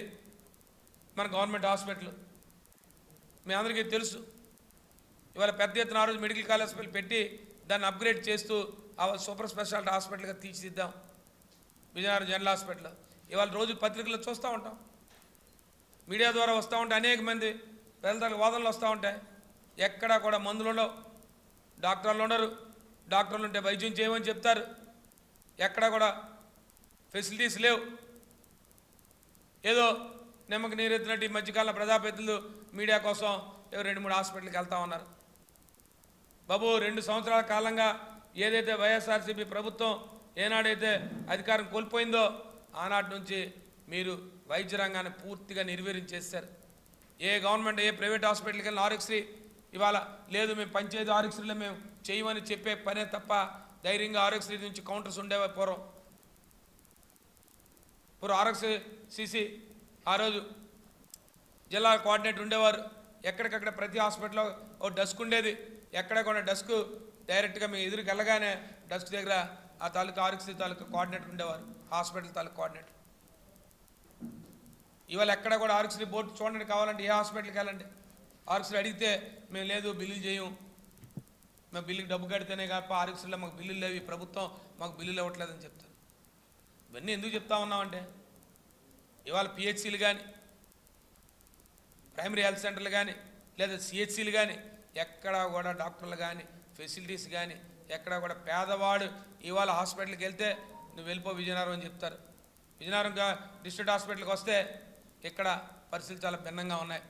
మన గవర్నమెంట్ హాస్పిటల్. మీ అందరికీ తెలుసు, ఇవాళ పెద్ద ఎత్తున ఆ రోజు మెడికల్ కాలేజ్ పెట్టి దాన్ని అప్గ్రేడ్ చేస్తూ సూపర్ స్పెషాలిటీ హాస్పిటల్గా తీర్చిదిద్దాం విజయనగరం జనరల్ హాస్పిటల్. ఇవాళ రోజు పత్రికల్లో చూస్తూ ఉంటాం, మీడియా ద్వారా వస్తూ ఉంటే అనేక మంది ప్రజల వాదనలు వస్తూ ఉంటాయి. ఎక్కడా కూడా మందులలో డాక్టర్లు ఉండరు, డాక్టర్లు ఉంటే వైద్యం చేయమని చెప్తారు. ఎక్కడా కూడా ఫెసిలిటీస్ లేవు. ఏదో నిమ్మకి నీరెత్తినట్టు ఈ మధ్యకాలంలో ప్రజాప్రతినిధులు మీడియా కోసం 2-3 హాస్పిటల్కి వెళ్తా ఉన్నారు. బాబు 2 సంవత్సరాల కాలంగా ఏదైతే వైఎస్ఆర్సీపీ ప్రభుత్వం ఏనాడైతే అధికారం కోల్పోయిందో ఆనాటి నుంచి మీరు వైద్య రంగాన్ని పూర్తిగా నిర్వీర్యం. ఏ గవర్నమెంట్ ఏ ప్రైవేట్ హాస్పిటల్కి వెళ్ళిన ఆరోగ్యశ్రీ ఇవాళ లేదు, మేము పంచాయతీ ఆరోగ్యశ్రీలో మేము చేయమని చెప్పే పనే తప్ప ధైర్యంగా ఆరోగ్యశ్రీ నుంచి కౌంటర్స్ ఉండేవా పూర్వం ఆరోగ్యశ్రీ ఆ రోజు జిల్లా కోఆర్డినేటర్ ఉండేవారు. ఎక్కడికక్కడ ప్రతి హాస్పిటల్లో ఒక డెస్క్ ఉండేది. ఎక్కడ కూడా డెస్క్ డైరెక్ట్గా మీ ఎదురుకి వెళ్ళగానే డెస్క్ దగ్గర ఆ తాలూకా ఆరోగ్యశ్రీ తాలూకా కోఆర్డినేటర్ ఉండేవారు, హాస్పిటల్ తాలూకా కోఆర్డినేటర్. ఇవాళ ఎక్కడ కూడా ఆరోగ్యశ్రీ బోర్డు చూడండి, కావాలంటే ఏ హాస్పిటల్కి వెళ్ళండి, ఆరోగ్యశ్రీ అడిగితే మేము లేదు బిల్లులు చేయం, మేము బిల్లుకి డబ్బు కడితేనే కాక ఆరోగ్యశ్రీలో మాకు బిల్లులు లేవు, ప్రభుత్వం మాకు బిల్లులు ఇవ్వట్లేదని చెప్తారు. ఇవన్నీ ఎందుకు చెప్తా ఉన్నామంటే ఇవాళ పిహెచ్సీలు కానీ ప్రైమరీ హెల్త్ సెంటర్లు కానీ లేదా సిహెచ్సీలు కానీ ఎక్కడా కూడా డాక్టర్లు కానీ ఫెసిలిటీస్ కానీ ఎక్కడా కూడా పేదవాడు ఇవాళ హాస్పిటల్కి వెళ్తే నువ్వు వెళ్ళిపో విజయనగరం అని చెప్తారు. విజయనగరం డిస్ట్రిక్ట్ హాస్పిటల్కి వస్తే ఇక్కడ పరిస్థితులు చాలా భిన్నంగా ఉన్నాయి.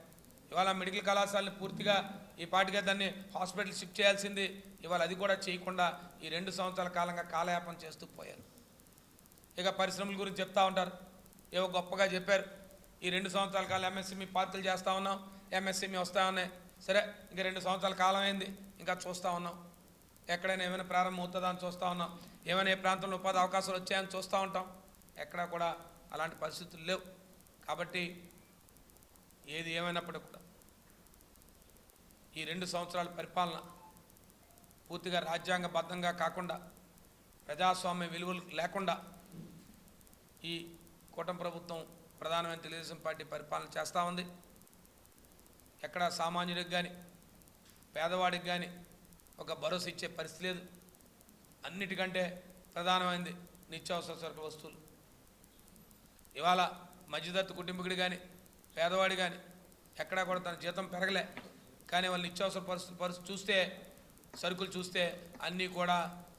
ఇవాళ మెడికల్ కళాశాలని పూర్తిగా ఈ పాటిగా దాన్ని హాస్పిటల్ షిఫ్ట్ చేయాల్సింది, ఇవాళ అది కూడా చేయకుండా ఈ 2 సంవత్సరాల కాలంగా కాలయాపన చేస్తూ పోయారు. ఇక పరిశ్రమల గురించి చెప్తా ఉంటారు, ఏవో గొప్పగా చెప్పారు. ఈ 2 సంవత్సరాల కాలం ఎంఎస్ఎంఈ పార్కులు చేస్తూ ఉన్నాం, ఎంఎస్ఎంఈ వస్తూ ఉన్నాయి. సరే, ఇంకా 2 సంవత్సరాల కాలం అయింది, ఇంకా చూస్తూ ఉన్నాం. ఎక్కడైనా ఏమైనా ప్రారంభం అవుతుందా అని చూస్తూ ఉన్నాం, ఏమైనా ఏ ప్రాంతంలో ఉపాధి అవకాశాలు వచ్చాయని చూస్తూ ఉంటాం. ఎక్కడా కూడా అలాంటి పరిస్థితులు లేవు. కాబట్టి ఏది ఏమైనప్పటికీ కూడా ఈ 2 సంవత్సరాల పరిపాలన పూర్తిగా రాజ్యాంగబద్ధంగా కాకుండా ప్రజాస్వామ్య విలువలు లేకుండా ఈ కూటమి ప్రభుత్వం ప్రధానమైన తెలుగుదేశం పార్టీ పరిపాలన చేస్తూ ఉంది. ఎక్కడ సామాన్యుడికి కానీ పేదవాడికి కానీ ఒక భరోసా ఇచ్చే పరిస్థితి లేదు. అన్నిటికంటే ప్రధానమైనది నిత్యావసర సరుకుల వస్తువులు. ఇవాళ మధ్యతరగతి కుటుంబీకుడు కానీ పేదవాడి కానీ ఎక్కడా కూడా తన జీతం పెరగలే, కానీ వాళ్ళు నిత్యావసర పరిస్థితి చూస్తే సరుకులు చూస్తే అన్నీ కూడా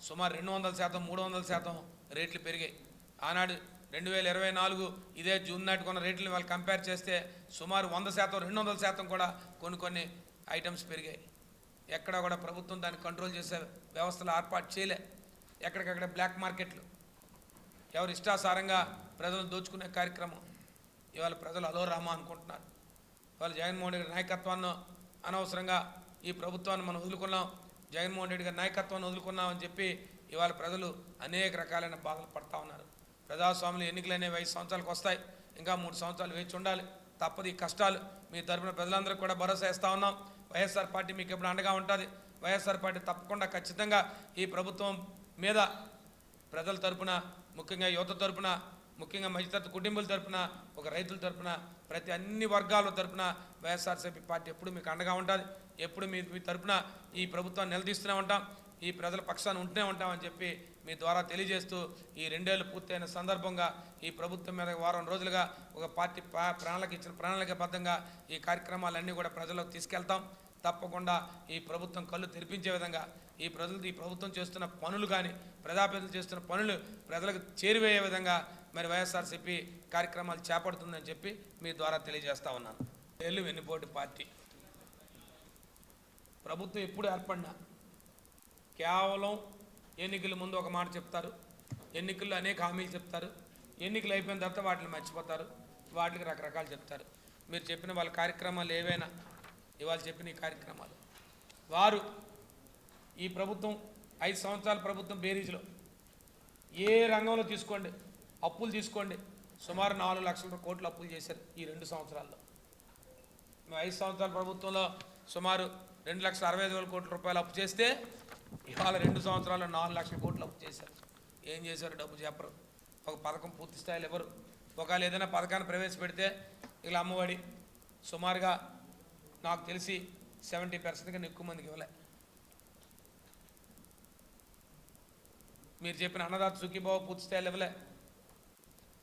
సుమారు 200% 300% రేట్లు పెరిగాయి. ఆనాడు 2024 ఇదే జూన్ నాటికి ఉన్న రేట్లను వాళ్ళు కంపేర్ చేస్తే సుమారు 100% 200% కూడా కొన్ని ఐటమ్స్ పెరిగాయి. ఎక్కడ కూడా ప్రభుత్వం దాన్ని కంట్రోల్ చేసే వ్యవస్థలు ఏర్పాటు చేయలే. ఎక్కడికక్కడ బ్లాక్ మార్కెట్లు, ఎవరు ఇష్టాసారంగా ప్రజలను దోచుకునే కార్యక్రమం. ఇవాళ ప్రజలు అలోరామా అనుకుంటున్నారు. ఇవాళ జగన్మోహన్ రెడ్డి గారి నాయకత్వాన్ని అనవసరంగా ఈ ప్రభుత్వాన్ని మనం వదులుకున్నాం, జగన్మోహన్ రెడ్డి గారి నాయకత్వాన్ని వదులుకున్నామని చెప్పి ఇవాళ ప్రజలు అనేక రకాలైన బాధలు పడతా ఉన్నారు. ప్రజాస్వామ్యంలో ఎన్నికలు అనేవి 5 సంవత్సరాలకు వస్తాయి, ఇంకా 3 సంవత్సరాలు వేచి ఉండాలి. తప్పదు ఈ కష్టాలు. మీ తరపున ప్రజలందరికీ కూడా భరోసా ఇస్తూ ఉన్నాం. వైఎస్ఆర్ పార్టీ మీకు ఎప్పుడు అండగా ఉంటుంది. వైఎస్ఆర్ పార్టీ తప్పకుండా ఖచ్చితంగా ఈ ప్రభుత్వం మీద ప్రజల తరపున, ముఖ్యంగా యువత తరపున, ముఖ్యంగా మధ్యతరగతి కుటుంబాల తరపున, ఒక రైతుల తరపున, ప్రతి అన్ని వర్గాల తరపున వైఎస్ఆర్సీపీ పార్టీ ఎప్పుడు మీకు అండగా ఉంటుంది. ఎప్పుడు మీ తరపున ఈ ప్రభుత్వాన్ని నిలదీస్తూనే ఉంటాం, ఈ ప్రజల పక్షాన్ని ఉంటూనే ఉంటామని చెప్పి మీ ద్వారా తెలియజేస్తూ ఈ 2 ఏళ్ళు పూర్తయిన సందర్భంగా ఈ ప్రభుత్వం మీద వారం రోజులుగా ఒక పార్టీ ప్రణాళికబద్ధంగా ఈ కార్యక్రమాలన్నీ కూడా ప్రజలకు తీసుకెళ్తాం. తప్పకుండా ఈ ప్రభుత్వం కళ్ళు తెరిపించే విధంగా ఈ ప్రభుత్వం చేస్తున్న పనులు కానీ ప్రజాప్రతినిధులు చేస్తున్న పనులు ప్రజలకు చేరువయ్యే విధంగా మరి వైఎస్ఆర్సీపీ కార్యక్రమాలు చేపడుతుందని చెప్పి మీ ద్వారా తెలియజేస్తా ఉన్నాను. ఏళ్ళు వెన్నుపోటు పార్టీ ప్రభుత్వం ఎప్పుడు ఏర్పడినా కేవలం ఎన్నికల ముందు ఒక మాట చెప్తారు, ఎన్నికల్లో అనేక హామీలు చెప్తారు, ఎన్నికలు అయిపోయిన తర్వాత వాటిని మర్చిపోతారు. వాటికి రకరకాలు చెప్తారు. మీరు చెప్పిన వాళ్ళ కార్యక్రమాలు ఏవైనా, ఇవాళ చెప్పిన ఈ కార్యక్రమాలు, వారు ఈ ప్రభుత్వం 5 సంవత్సరాల ప్రభుత్వం బేరీజ్లో ఏ రంగంలో తీసుకోండి, అప్పులు తీసుకోండి, సుమారు 4 లక్షల కోట్లు అప్పులు చేశారు ఈ 2 సంవత్సరాల్లో. 5 సంవత్సరాల ప్రభుత్వంలో సుమారు 2,65,000 కోట్ల రూపాయలు అప్పు చేస్తే ఇవాళ 2 సంవత్సరాల్లో 4 లక్షల కోట్లు అప్పు చేశారు. ఏం చేశారు? డబ్బు చెప్పరు. ఒక పథకం పూర్తి స్థాయిలో ఎవరు, ఒకవేళ ఏదైనా పథకాన్ని ప్రవేశపెడితే ఇలా అమ్మఒడి సుమారుగా నాకు తెలిసి 70% కన్నా ఎక్కువ మందికి ఇవ్వలే. మీరు చెప్పిన అన్నదాత సుఖీభావ పూర్తి స్థాయిలో ఇవ్వలే.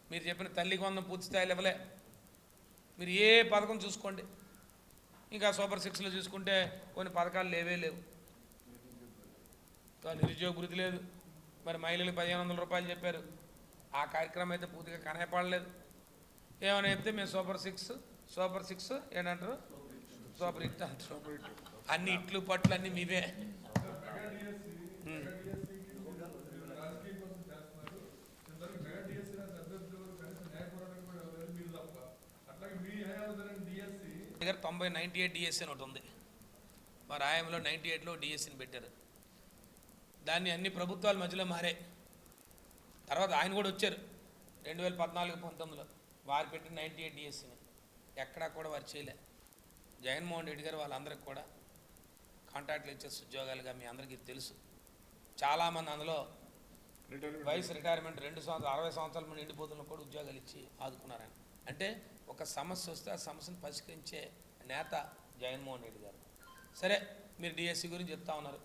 మీరు చెప్పిన తల్లికి వందనం పూర్తి స్థాయిలో ఇవ్వలే. మీరు ఏ పథకం చూసుకోండి, ఇంకా సూపర్ 6లో చూసుకుంటే కొన్ని పథకాలు లేవు. నిరుద్యోగ వృద్ధి లేదు. మరి మహిళలకు 1,500 రూపాయలు చెప్పారు. ఆ కార్యక్రమం అయితే పూర్తిగా కనపడలేదు. ఏమైనా చెప్తే మేము సూపర్ సిక్స్ ఏంటంటారు, సూపర్ హిట్ అంటారు. అన్ని ఇట్లు పట్లు అన్నీ మీవే. దగ్గర 98 డిఎస్సీ అని ఒకటి ఉంది. మా రాయంలో 98లో డిఎస్సీని పెట్టారు. దాన్ని అన్ని ప్రభుత్వాల మధ్యలో మారాయి. తర్వాత ఆయన కూడా వచ్చారు 2014-19లో, వారు పెట్టిన 98 డిఎస్సీని ఎక్కడా కూడా వారు చేయలే. జగన్మోహన్ రెడ్డి గారు వాళ్ళందరికీ కూడా కాంట్రాక్ట్ లెక్చర్స్ ఉద్యోగాలుగా మీ అందరికీ తెలుసు. చాలామంది అందులో వయసు రిటైర్మెంట్ 60 సంవత్సరాల మంది నిండిపోతున్న కూడా ఉద్యోగాలు ఇచ్చి ఆదుకున్నారని. అంటే ఒక సమస్య వస్తే ఆ సమస్యను పరిష్కరించే నేత జగన్మోహన్ రెడ్డి గారు. సరే, మీరు డిఎస్సి గురించి చెప్తా ఉన్నారు.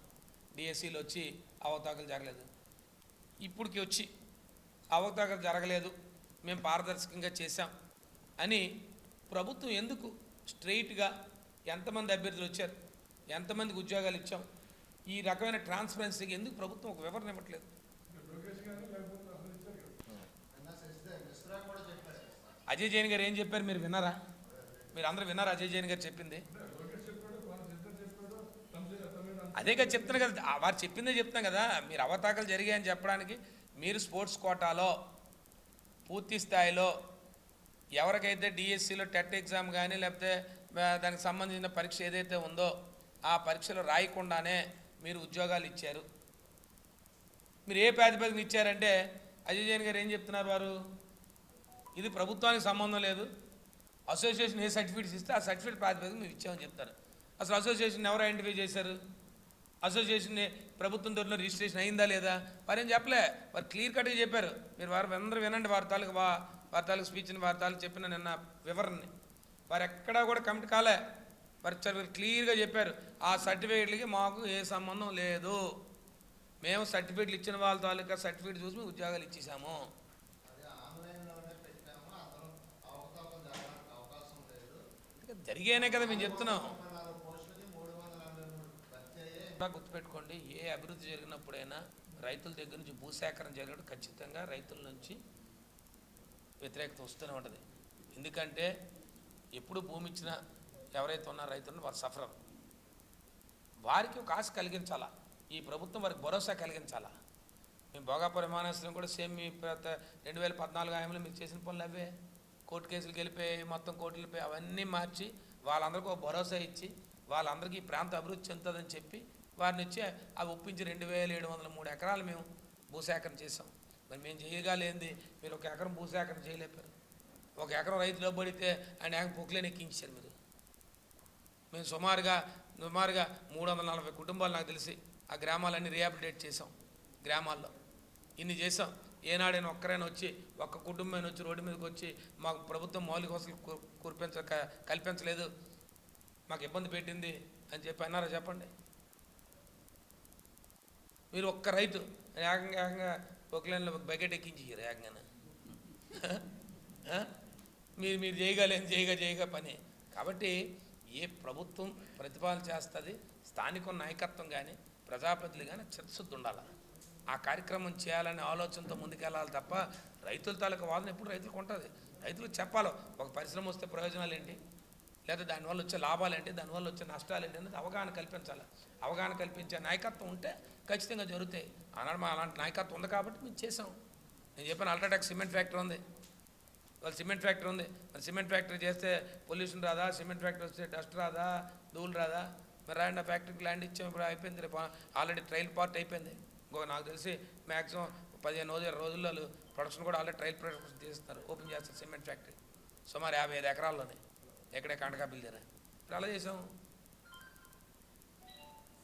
డిఎస్సిలో వచ్చి అవకతవకలు జరగలేదు. ఇప్పటికి వచ్చి అవకతవకలు జరగలేదు, మేము పారదర్శకంగా చేశాం అని ప్రభుత్వం ఎందుకు స్ట్రెయిట్గా ఎంతమంది అభ్యర్థులు వచ్చారు, ఎంతమందికి ఉద్యోగాలు ఇచ్చాం, ఈ రకమైన ట్రాన్స్పరెన్సీకి ఎందుకు ప్రభుత్వం ఒక వివరణ ఇవ్వట్లేదు? అజయ్ జైన్ గారు ఏం చెప్పారు మీరు విన్నారా? మీరు అందరూ విన్నారా అజయ్ జైన్ గారు చెప్పింది? అదేగా చెప్తున్నా కదా, వారు చెప్పిందే చెప్తున్నాం కదా. మీరు అవతాకలు జరిగాయని చెప్పడానికి మీరు స్పోర్ట్స్ కోటాలో పూర్తి స్థాయిలో ఎవరికైతే డిఎస్సిలో టెట్ ఎగ్జామ్ కానీ లేకపోతే దానికి సంబంధించిన పరీక్ష ఏదైతే ఉందో ఆ పరీక్షలో రాయకుండానే మీరు ఉద్యోగాలు ఇచ్చారు. మీరు ఏ ప్రాతిపదికన ఇచ్చారంటే అజయ్ జైన్ గారు ఏం చెప్తున్నారు, వారు ఇది ప్రభుత్వానికి సంబంధం లేదు, అసోసియేషన్ ఏ సర్టిఫికేట్స్ ఇస్తే ఆ సర్టిఫికేట్ ప్రాతిపదికన మేము ఇచ్చామని చెప్తారు. అసలు అసోసియేషన్ ఎవరు ఐడెంటిఫై చేశారు? అసోసియేషన్ ప్రభుత్వం తరఫున రిజిస్ట్రేషన్ అయిందా లేదా? వారు ఏం చెప్పలే. వారు క్లియర్ కట్గా చెప్పారు. మీరు అందరూ వినండి వారి తాలూకు స్పీచ్ని, వారి తాలూకు చెప్పిన నిన్న వివరణని. వారు ఎక్కడా కూడా కమిట్ కాలే. వారు క్లియర్గా చెప్పారు, ఆ సర్టిఫికేట్లకి మాకు ఏ సంబంధం లేదు, మేము సర్టిఫికేట్లు ఇచ్చిన వాళ్ళ తాలూకా సర్టిఫికేట్ చూసి మేము ఉద్యోగాలు ఇచ్చేసాము. జరిగానే కదా మేము చెప్తున్నాం. గుర్తుపెట్టుకోండి, ఏ అభివృద్ధి జరిగినప్పుడైనా రైతుల దగ్గర నుంచి భూసేకరణ జరిగినప్పుడు ఖచ్చితంగా రైతుల నుంచి వ్యతిరేకత వస్తూనే ఉంటుంది. ఎందుకంటే ఎప్పుడు భూమి ఇచ్చినా ఎవరైతే ఉన్నారో రైతులను వారు సఫరర్, వారికి ఒక ఆశ కలిగించాలా, ఈ ప్రభుత్వం వారికి భరోసా కలిగించాలా. మేము భోగాపురం విమానాశ్రయం కూడా సేమ్ మీ 2014 హామీలో మీరు చేసిన పనులు అవే. కోర్టు కేసులకు వెళ్ళిపోయి మొత్తం కోర్టులు వెళ్ళిపోయి అవన్నీ మార్చి వాళ్ళందరికీ ఒక భరోసా ఇచ్చి వాళ్ళందరికీ ఈ ప్రాంతం అభివృద్ధి చెందుతుందని చెప్పి వారిని వచ్చి అవి ఒప్పించి 2,703 ఎకరాలు మేము భూసేకరణ చేసాం. మరి మేము చేయగలేంది మీరు ఒక ఎకరం భూసేకరణ చేయలేపారు. ఒక ఎకరం రైతులో పడితే ఆయన పొక్కులేని ఎక్కించారు మీరు. మేము సుమారుగా 340 కుటుంబాలు నాకు తెలిసి ఆ గ్రామాలన్నీ రీహాబిలిటేట్ చేసాం. గ్రామాల్లో ఇన్ని చేసాం. ఏనాడైనా ఒక్కరైనా వచ్చి ఒక్క కుటుంబం వచ్చి రోడ్డు మీదకి వచ్చి మాకు ప్రభుత్వం మౌలిక వసతులు కల్పించలేదు, మాకు ఇబ్బంది పెట్టింది అని చెప్పి అన్నారా? చెప్పండి. మీరు ఒక్క రైతు ఏకంగా పొక్కులేనిలో బకెట్ ఎక్కించారు ఏకంగానే. మీరు చేయగా పని. కాబట్టి ఏ ప్రభుత్వం ప్రతిపాదన చేస్తుంది, స్థానిక నాయకత్వం కానీ ప్రజాప్రతినిధులు కానీ చిత్తశుద్ధి ఉండాలి. ఆ కార్యక్రమం చేయాలనే ఆలోచనతో ముందుకెళ్ళాలి తప్ప రైతుల తాలూకా వాదన ఎప్పుడు రైతులకు ఉంటుంది. రైతులకు చెప్పాలి ఒక పరిశ్రమ వస్తే ప్రయోజనాలు ఏంటి, లేదా దానివల్ల వచ్చే లాభాలు ఏంటి, దానివల్ల వచ్చే నష్టాలు ఏంటి అనేది అవగాహన కల్పించాలి. అవగాహన కల్పించే నాయకత్వం ఉంటే ఖచ్చితంగా జరుగుతాయి. ఆనాడు మా అలాంటి నాయకత్వం ఉంది కాబట్టి మేము చేసాం. నేను చెప్పిన అల్ట్రాటెక్ సిమెంట్ ఫ్యాక్టరీ ఉంది, వాళ్ళు సిమెంట్ ఫ్యాక్టరీ ఉంది, మరి సిమెంట్ ఫ్యాక్టరీ చేస్తే పొల్యూషన్ రాదా? సిమెంట్ ఫ్యాక్టరీ వస్తే డస్ట్ రాదా? ధూళి రాదా? మరి రాండి, ఆ ఫ్యాక్టరీకి ల్యాండ్ ఇచ్చాం, ఇప్పుడు అయిపోయింది, రేపు ఆల్రెడీ ట్రయల్ పార్ట్ అయిపోయింది. ఇంకో నాకు తెలిసి మ్యాక్సిమం 15 రోజుల్లో ప్రొడక్షన్ కూడా ఆల్రెడీ ట్రయల్ ప్రొడక్షన్ చేస్తారు, ఓపెన్ చేస్తారు సిమెంట్ ఫ్యాక్టరీ సుమారు 55 ఎకరాల్లోనే, ఎక్కడే కాంటకాపల్లి దగ్గర. ఇప్పుడు అలా చేసాం.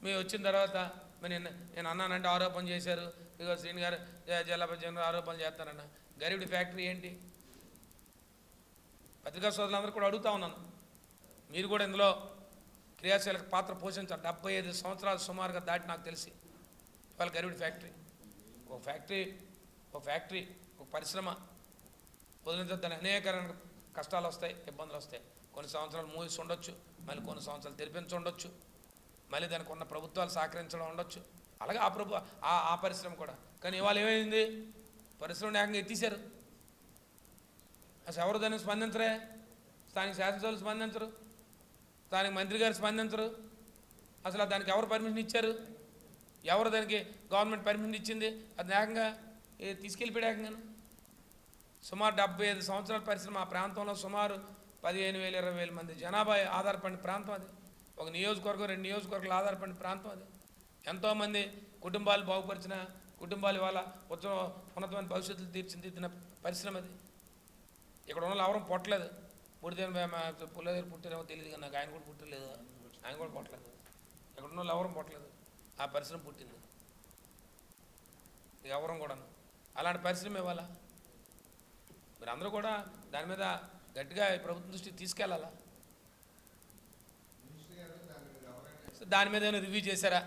మేము వచ్చిన తర్వాత మరి నేను అన్నానంటే ఆరోపణ చేశారు, ఇక శ్రీని గారు జిల్లా పరిషత్ ఆరోపణలు చేస్తారన్న. గరివిడి ఫ్యాక్టరీ ఏంటి? పత్రికా సోదరులందరూ కూడా అడుగుతా ఉన్నాను, మీరు కూడా ఇందులో క్రియాశీలక పాత్ర పోషించాలి. 75 సంవత్సరాలు సుమారుగా దాటి నాకు తెలిసి ఇవాళ గరివిడి ఫ్యాక్టరీ, ఒక ఫ్యాక్టరీ ఒక పరిశ్రమ వదిలించద్దని అనేక కష్టాలు వస్తాయి, ఇబ్బందులు వస్తాయి. కొన్ని సంవత్సరాలు మూవీస్ ఉండొచ్చు, మళ్ళీ కొన్ని సంవత్సరాలు తెరిపించు, మళ్ళీ దానికి ఉన్న ప్రభుత్వాలు సహకరించడం ఉండొచ్చు. అలాగే ఆ పరిశ్రమ కూడా. కానీ ఇవాళ ఏమైంది? పరిశ్రమను ఏకంగా ఎత్తేసారు. అసలు ఎవరు దాన్ని స్పందించరే? స్థానిక శాసనసభ్యులు స్పందించరు, స్థానిక మంత్రి గారు స్పందించరు. అసలు దానికి ఎవరు పర్మిషన్ ఇచ్చారు? ఎవరు దానికి గవర్నమెంట్ పర్మిషన్ ఇచ్చింది? అది ఏకంగా తీసుకెళ్ళిపోయాడు ఏకంగాను. సుమారు 75 సంవత్సరాల పరిశ్రమ. ఆ ప్రాంతంలో సుమారు 15,000-20,000 మంది జనాభా ఆధారపడిన ప్రాంతం అది. ఒక నియోజకవర్గం 2 నియోజకవర్గాలు ఆధారపడిన ప్రాంతం అది. ఎంతోమంది కుటుంబాలు బాగుపరిచిన కుటుంబాలు ఇవాళ ఉన్నతమైన భవిష్యత్తులు తీర్చిదిద్దిన పరిశ్రమ అది. ఇక్కడ ఉన్న ఎవరం పుట్టలేదు. పుల్ల దగ్గర పుట్టినేమో తెలియదు, కానీ నాకు ఆయన కూడా పుట్టలేదు, ఆయన కూడా పుట్టలేదు. ఇక్కడ ఉన్న వాళ్ళు ఎవరం పుట్టలేదు, ఆ పరిశ్రమ పుట్టింది. ఎవరం కూడా అలాంటి పరిశ్రమ ఇవ్వాలా? మీరు అందరూ కూడా దాని మీద గట్టిగా ప్రభుత్వం దృష్టికి తీసుకెళ్ళాలా? దాని మీద ఏమైనా రివ్యూ చేశారా?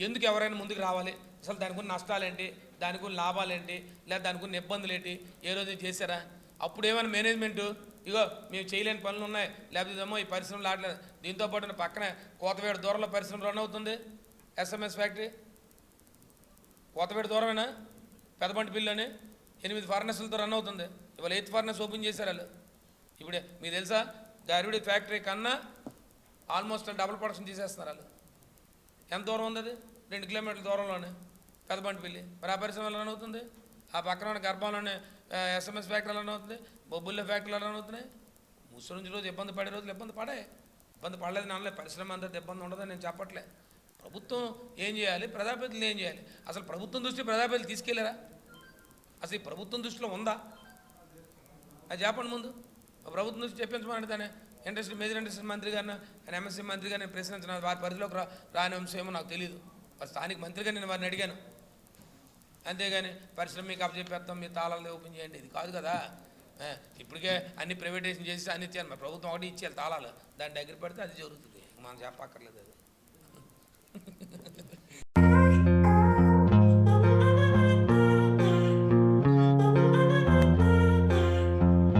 ఎందుకు ఎవరైనా ముందుకు రావాలి? అసలు దానికి ఉన్న నష్టాలేంటి, దానికి ఉన్న లాభాలేంటి, లేదా దానికి ఉన్న ఇబ్బందులు ఏంటి, ఏ రోజు చేశారా? అప్పుడు ఏమైనా మేనేజ్మెంటు ఇగో మేము చేయలేని పనులు ఉన్నాయి, లేకపోతే ఏమో ఈ పరిశ్రమలు ఆడలేదు. దీంతోపాటు పక్కనే కోతవేడు దూరంలో పరిశ్రమ రన్ అవుతుంది, SMS ఫ్యాక్టరీ. కోతవేడు దూరమేనా? పెదబంటిపల్లిలోనే 8 ఫర్నెస్లతో రన్ అవుతుంది. ఇవాళ 8th ఫర్నెస్ ఓపెన్ చేశారు వాళ్ళు. ఇప్పుడే మీకు తెలుసా, గరివిడి ఫ్యాక్టరీ కన్నా ఆల్మోస్ట్ డబుల్ ప్రొడక్షన్ చేసేస్తున్నారు వాళ్ళు. ఎంత దూరం ఉంది అది? 2 కిలోమీటర్ల దూరంలోనే పెదబంటిపల్లి. మరి ఆ పరిశ్రమ రన్ అవుతుంది. ఆ పక్కన ఉన్న గర్భంలోనే SMS ఫ్యాక్టరీ రన్ అవుతుంది, బొబ్బుల్లో ఫ్యాక్టరీలు రన్ అవుతున్నాయి. ముసలి రోజు ఇబ్బంది పడే రోజులు ఇబ్బంది పడలేదు అనలే. పరిశ్రమ అంతా ఇబ్బంది ఉండదని నేను చెప్పట్లే. ప్రభుత్వం ఏం చేయాలి, ప్రజాప్రతినిధులు ఏం చేయాలి? అసలు ప్రభుత్వం దృష్టి ప్రజాప్రతినిధులు తీసుకెళ్ళారా? అసలు ఈ ప్రభుత్వం దృష్టిలో ఉందా? అది చెప్పండి ముందు. ప్రభుత్వం దృష్టి చెప్పించమని దాన్ని మేజర్ ఇండస్ట్రీ మంత్రి గారిని, MSC మంత్రి గారిని ప్రశ్నించిన వారి పరిధిలోకి రాని అంశం ఏమో నాకు తెలియదు. స్థానిక మంత్రిగా నేను వారిని అడిగాను. అంతేగాని పరిశ్రమ మీకు అప్పచెప్పేస్తాం, మీ తాళాలు ఓపెన్ చేయండి, ఇది కాదు కదా. ఇప్పటికే అన్ని ప్రైవేటైజేషన్ చేసి అన్ని ఇచ్చాను. మరి ప్రభుత్వం ఒకటి ఇచ్చేయాలి తాళాలు, దాని దగ్గర పెడితే అది జరుగుతుంది. మనం చెప్పక్కర్లేదు అది.